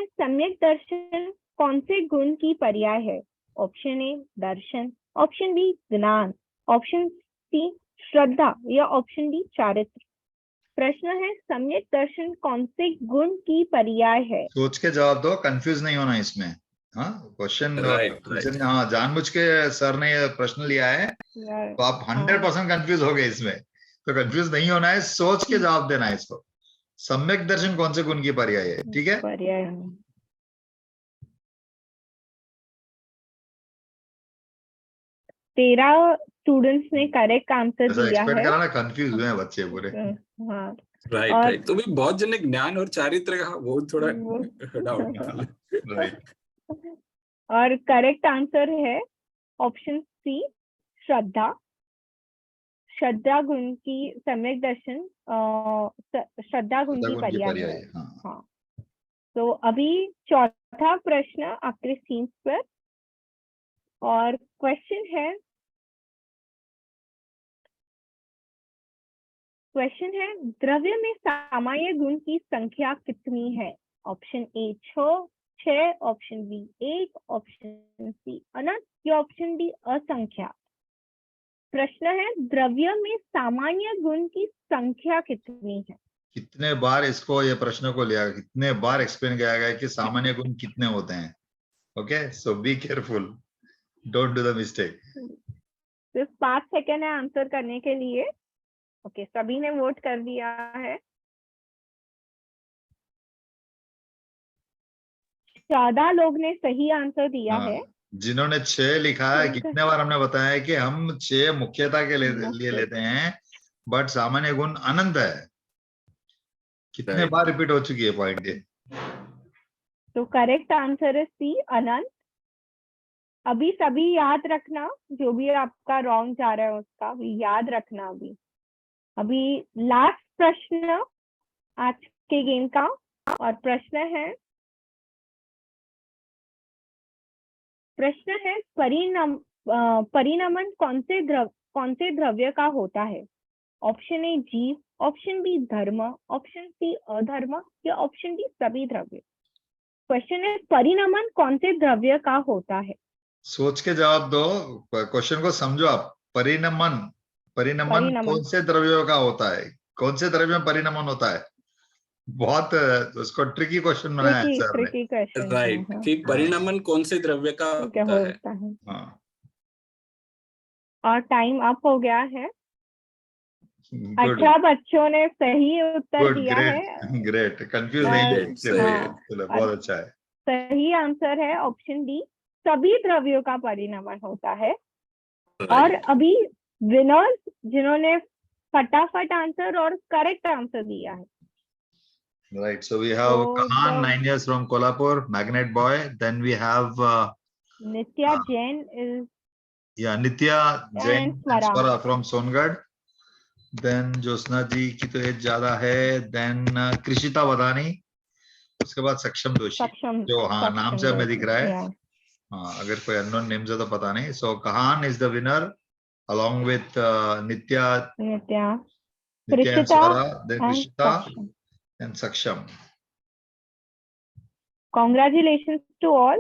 सम्यक दर्शन कौन से गुण की पर्याय है? ऑप्शन ए दर्शन, ऑप्शन बी ज्ञान, ऑप्शन सी श्रद्धा या ऑप्शन डी चारित्र. प्रश्न है, सम्यक दर्शन कौन से गुण की पर्याय है? सोच के जवाब दो, कंफ्यूज नहीं होना इसमें. हाँ, क्वेश्चन Right. हाँ, जानबूझ के सर ने ये प्रश्न लिया है तो आप 100% कंफ्यूज हो गए इसमें. तो कंफ्यूज नहीं होना है, सोच के जवाब देना है इसको. सम्यक दर्शन कौन से गुण की पर्याय है? ठीक है, पर्याय. 13 स्टूडेंट्स ने करेक्ट आंसर ऐसा दिया एक्सपेक्ट है. करा ना, कंफ्यूज हुए हैं बच्चे पूरे. हाँ. राइट और- राइट. तो भी बहुत जन ज्ञान और चारित्र का वो थोड़ा वो- डाउट. राइट. और करेक्ट आंसर है ऑप्शन सी श्रद्धा. श्रद्धा गुण की सम्यक दर्शन श्रद्धा गुण की पर्याय है. हाँ. तो अभी चौथा प्रश्न आपके स्क्रीन पर. और क्वेश्चन है द्रव्य में सामान्य गुण की संख्या कितनी है? Option A 6, option B 1, option C अनंत या ऑप्शन डी असंख्यात. प्रश्न है, द्रव्य में सामान्य गुण की संख्या कितनी है? कितने बार इसको, ये प्रश्न को लिया, कितने बार एक्सप्लेन किया गया है कि सामान्य गुण कितने होते हैं. Okay, so be careful, don't do the mistake. सिर्फ 5 सेकेंड है आंसर करने के लिए. ओके, सभी ने वोट कर दिया है. 14 लोग ने सही आंसर दिया है. जिन्होंने 6 लिखा है, कितने बार हमने बताया है कि हम 6 मुख्यता के लिए लेते हैं, बट सामान्य गुण अनंत है. कितने बार रिपीट हो चुकी है पॉइंट ये. तो करेक्ट आंसर है सी अनंत. अभी सभी याद रखना, जो भी आपका रॉन्ग जा रहा है उसका भी याद रखना. अभी लास्ट प्रश्न आज के गेम का. और प्रश्न है परिणमन कौन से द्रव्य का होता है? ऑप्शन ए जीव, ऑप्शन बी धर्म, ऑप्शन सी अधर्म या ऑप्शन डी सभी द्रव्य. क्वेश्चन है, परिणमन कौन से द्रव्य का होता है? सोच के जवाब दो, क्वेश्चन को समझो आप. परिणमन कौन से द्रव्यों का होता है? कौन से द्रव्य में परिणमन होता है? बहुत उसको ट्रिकी क्वेश्चन बनाया है सर ने. Tricky question. राइट, कि परिणमन कौन से द्रव्य का होता है. हाँ. और टाइम अप हो गया है. 18 बच्चों ने सही उत्तर दिया है. ग्रेट, कंफ्यूज नहीं. चलो, बहुत अच्छा है. सही आंसर है ऑप्शन डी, सभी द्रव्यों का परिणमन होता है. और अभी विनर्स जिन्होंने फटाफट आंसर और करेक्ट आंसर दिया है. Right, so we have Kahan, 9 years from Kolhapur, Magnet Boy. Then we have Nitya हाँ. Jain is या Nitya Jain and Swara. Swara from Songadh. Then Jyotsna ji की तो एज ज्यादा है. देन कृषिता वदानी. उसके बाद सक्षम दोषी, Saksham. जो हाँ नाम से हमें दिख रहा है. Yeah. हाँ, अगर कोई अननोन नेम्स है तो पता नहीं. So Kahan is the winner along with Nitya Nitya. and Krishita Swara, then and Krishita Saksham. and Saksham. Congratulations to all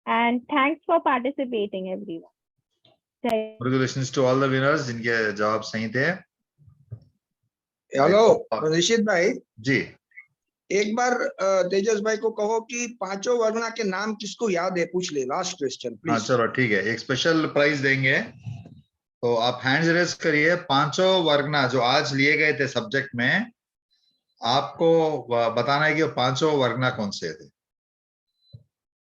and thanks for participating everyone. Jai. Congratulations to all the winners जिनके जवाब सही थे. Hello निशित भाई, जी. एक बार तेजस भाई को कहो कि पांचों वर्णा के नाम किसको याद है, पूछ ले. लास्ट क्वेश्चन हाँ प्लीज. चलो ठीक है, एक स्पेशल प्राइज देंगे. तो आप हैंड्स रेज करिए. पांचों वर्गना जो आज लिए गए थे सब्जेक्ट में, आपको बताना है कि वो पांचों वर्गना कौन से थे.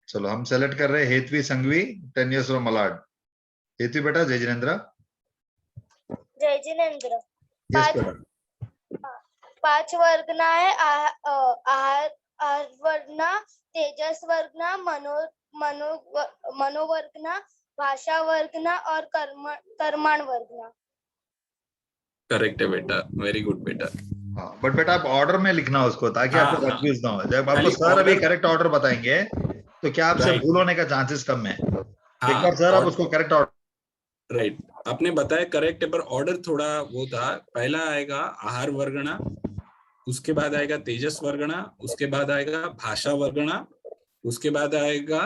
चलो हम सेलेक्ट कर रहे हैं हेतवी संघवी, 10 years from मलाड. हेतवी बेटा. जय जिनेन्द्र. जय जिनेन्द्र. यस बेटा. 5 वर्गना है. आहार वर्गना, तेजस वर्गना, मनोवर्गना, भाषा वर्गना और कर्मण वर्गना. करेक्ट है बेटा, वेरी गुड बेटा. हाँ, बट बेटा आप ऑर्डर में लिखना उसको, ताकि हाँ, आपको हाँ. कंफ्यूज ना हो. जब आपको खाली सर अभी order- करेक्ट ऑर्डर बताएंगे तो क्या आपसे Right. भूल होने का चांसेस कम है. एक हाँ, बार सर आप और- उसको करेक्ट ऑर्डर. राइट, आपने बताया करेक्ट है, पर ऑर्डर थोड़ा वो था. पहला आएगा आहार वर्गना, उसके बाद आएगा तेजस वर्गना, उसके बाद आएगा भाषा वर्गना, उसके बाद आएगा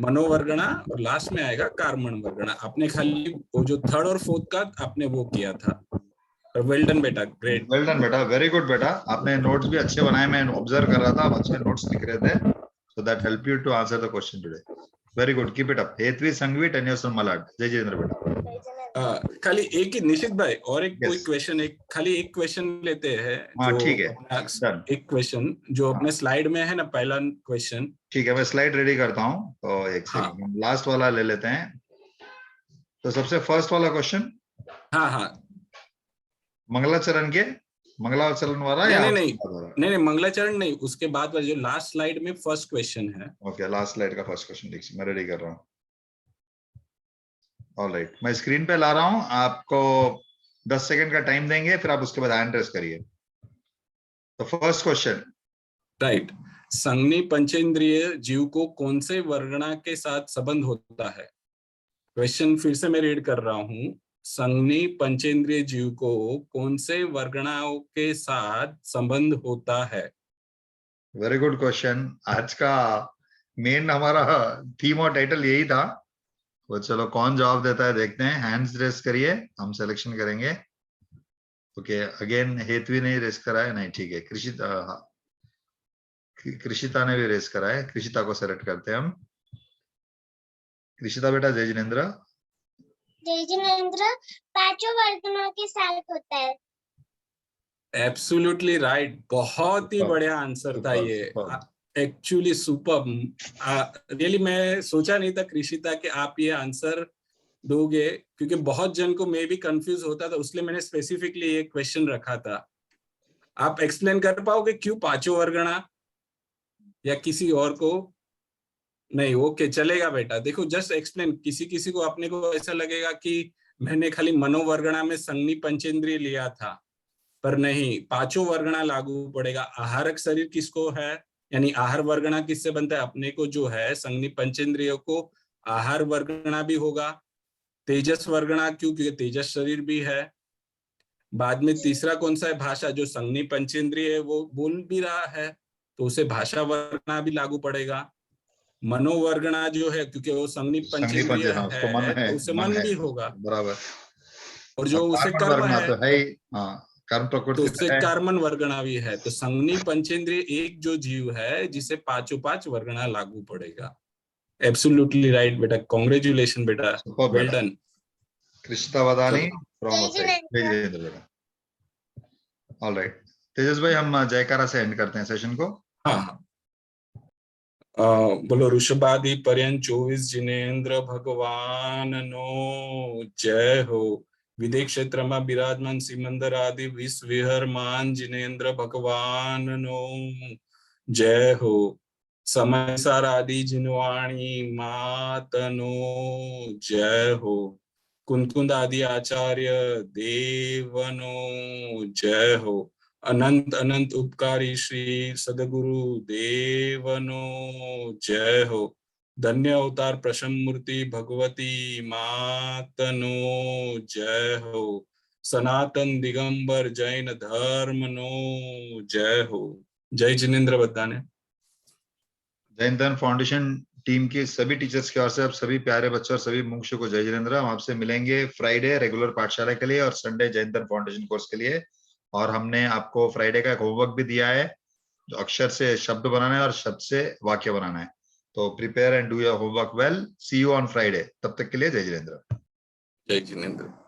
मनोवर्गना और लास्ट में आएगा कार्मण वर्गना. आपने खाली वो जो थर्ड और फोर्थ का आपने वो किया था. वेल डन बेटा, ग्रेट. वेल डन बेटा, वेरी गुड बेटा. आपने नोट्स भी अच्छे बनाए, मैं ऑब्जर्व कर रहा था, आप अच्छे नोट्स लिख रहे थे. So that help you to answer the question today. Very good, keep it up. Hetvi Sanghvi, 10 years from Malad. जय जिनेन्द्र बेटा. जय जिनेन्द्र. खाली एक ही निशित भाई, और एक Yes. कोई क्वेश्चन, खाली एक क्वेश्चन लेते हैं. हाँ, जो ठीक है. अपना Done. एक क्वेश्चन जो हाँ. अपने स्लाइड में है ना, पहला क्वेश्चन. ठीक है, मैं स्लाइड रेडी करता हूँ. तो एक हाँ. सेकंड, लास्ट वाला ले लेते हैं. तो सबसे फर्स्ट वाला क्वेश्चन हाँ हाँ, मंगलाचरण वाला या नहीं, मंगलाचरण नहीं, उसके बाद वाला जो लास्ट स्लाइड में फर्स्ट क्वेश्चन है. ओके, लास्ट स्लाइड का फर्स्ट क्वेश्चन देखिए, मैं रेडी कर रहा हूँ. ऑलराइट, मैं स्क्रीन पे ला रहा हूँ. आपको 10 सेकंड का टाइम देंगे, फिर आप उसके बाद हैंड रेस करिए. तो फर्स्ट क्वेश्चन. राइट. संज्ञी पंचेंद्रिय जीव को कौन से वर्गना के साथ संबंध होता है? क्वेश्चन फिर से मैं रीड कर रहा हूँ. संज्ञी पंचेंद्रिय जीव को कौन से वर्गणाओं के साथ संबंध होता है? Very good question. आज का मेन हमारा थीम और टाइटल यही था. वो चलो कौन जवाब देता है देखते हैं. हैंड्स रेस करिए, हम सिलेक्शन करेंगे. ओके, अगेन हेतवी ने रेस करा है. नहीं, ठीक है. कृषिता ने भी रेस करा है. कृषिता को सेलेक्ट करते हैं हम. कृषिता बेटा. जय जिनेन्द्र. जय जिनेन्द्र. पांचों वर्गना के साथ होता है. Absolutely right. बहुत ही Superb. बढ़िया आंसर था Superb, ये. superb. Actually super. रियली मैं सोचा नहीं था कृषिता कि आप ये आंसर दोगे, क्योंकि बहुत जन को मैं भी कंफ्यूज होता था, इसलिए मैंने स्पेसिफिकली ये क्वेश्चन रखा था. आप एक्सप्लेन कर पाओगे क्यों पांचों वर्गना, या किसी और को? नहीं, ओके, चलेगा बेटा. देखो, जस्ट एक्सप्लेन. किसी को अपने को ऐसा लगेगा कि मैंने खाली मनोवर्गना में संज्ञी पंचेंद्रिय लिया था, पर नहीं, पांचों वर्गना लागू पड़ेगा. आहारक शरीर किसको है, यानी आहार वर्गना किससे बनता है? अपने को जो है संज्ञी पंचेंद्रियों को आहार वर्गना भी होगा. तेजस वर्गना क्यों? क्योंकि तेजस शरीर भी है. बाद में तीसरा कौन सा है? भाषा. जो संज्ञी पंचेंद्रिय है वो बोल भी रहा है, तो उसे भाषा वर्गना भी लागू पड़ेगा. मनोवर्गना जो है, क्योंकि वो संज्ञी पंचेंद्रिय हाँ, उसको मन है, तो उसे मन भी होगा. बराबर. और जो उसे कर्म है, तो है ही. हाँ, कर्म तो प्रकृति उससे है. कर्मण वर्गना भी है. तो संज्ञी पंचेंद्रिय एक जो जीव है जिसे पांचों पांच वर्गना लागू पड़ेगा. एब्सोल्युटली राइट बेटा. कांग्रेचुलेशन बेटा, Superb वेल बेटा. डन. कृषिता वदानी फ्रॉम जय जिनेन्द्र. जय जिनेन्द्र बेटा. ऑलराइट तेजस भाई, हम जयकारा से एंड करते हैं सेशन को. हाँ. बोलो ऋषभादि पर्यंत 24 जिनेन्द्र भगवान नो जय हो. विदेश क्षेत्र में विराजमान सिमंदर आदि विश्व विहरमान जिनेन्द्र भगवान नो जय हो. समयसार आदि जिनवाणी मातनो जय हो। कुंदकुंद आदि आचार्य देवनो जय हो। अनंत अनंत उपकारी श्री सदगुरु देवनो जय हो। धन्य अवतार प्रसन्न मूर्ति भगवती मातनो जय हो। सनातन दिगंबर जैन धर्म नो जय हो। जय जिनेंद्र बद्दाने। जैन धर्म फाउंडेशन टीम के सभी टीचर्स की ओर से आप सभी प्यारे बच्चों और सभी मुमुक्षु को जय जिनेंद्र। हम आपसे मिलेंगे फ्राइडे रेगुलर पाठशाला के लिए और संडे जैन धर्म फाउंडेशन कोर्स के लिए। और हमने आपको फ्राइडे का एक होमवर्क भी दिया है, जो अक्षर से शब्द बनाना है और शब्द से वाक्य बनाना है। तो prepare and do your homework well. See you on Friday. तब तक के लिए जय जिनेंद्र। जय जिनेंद्र।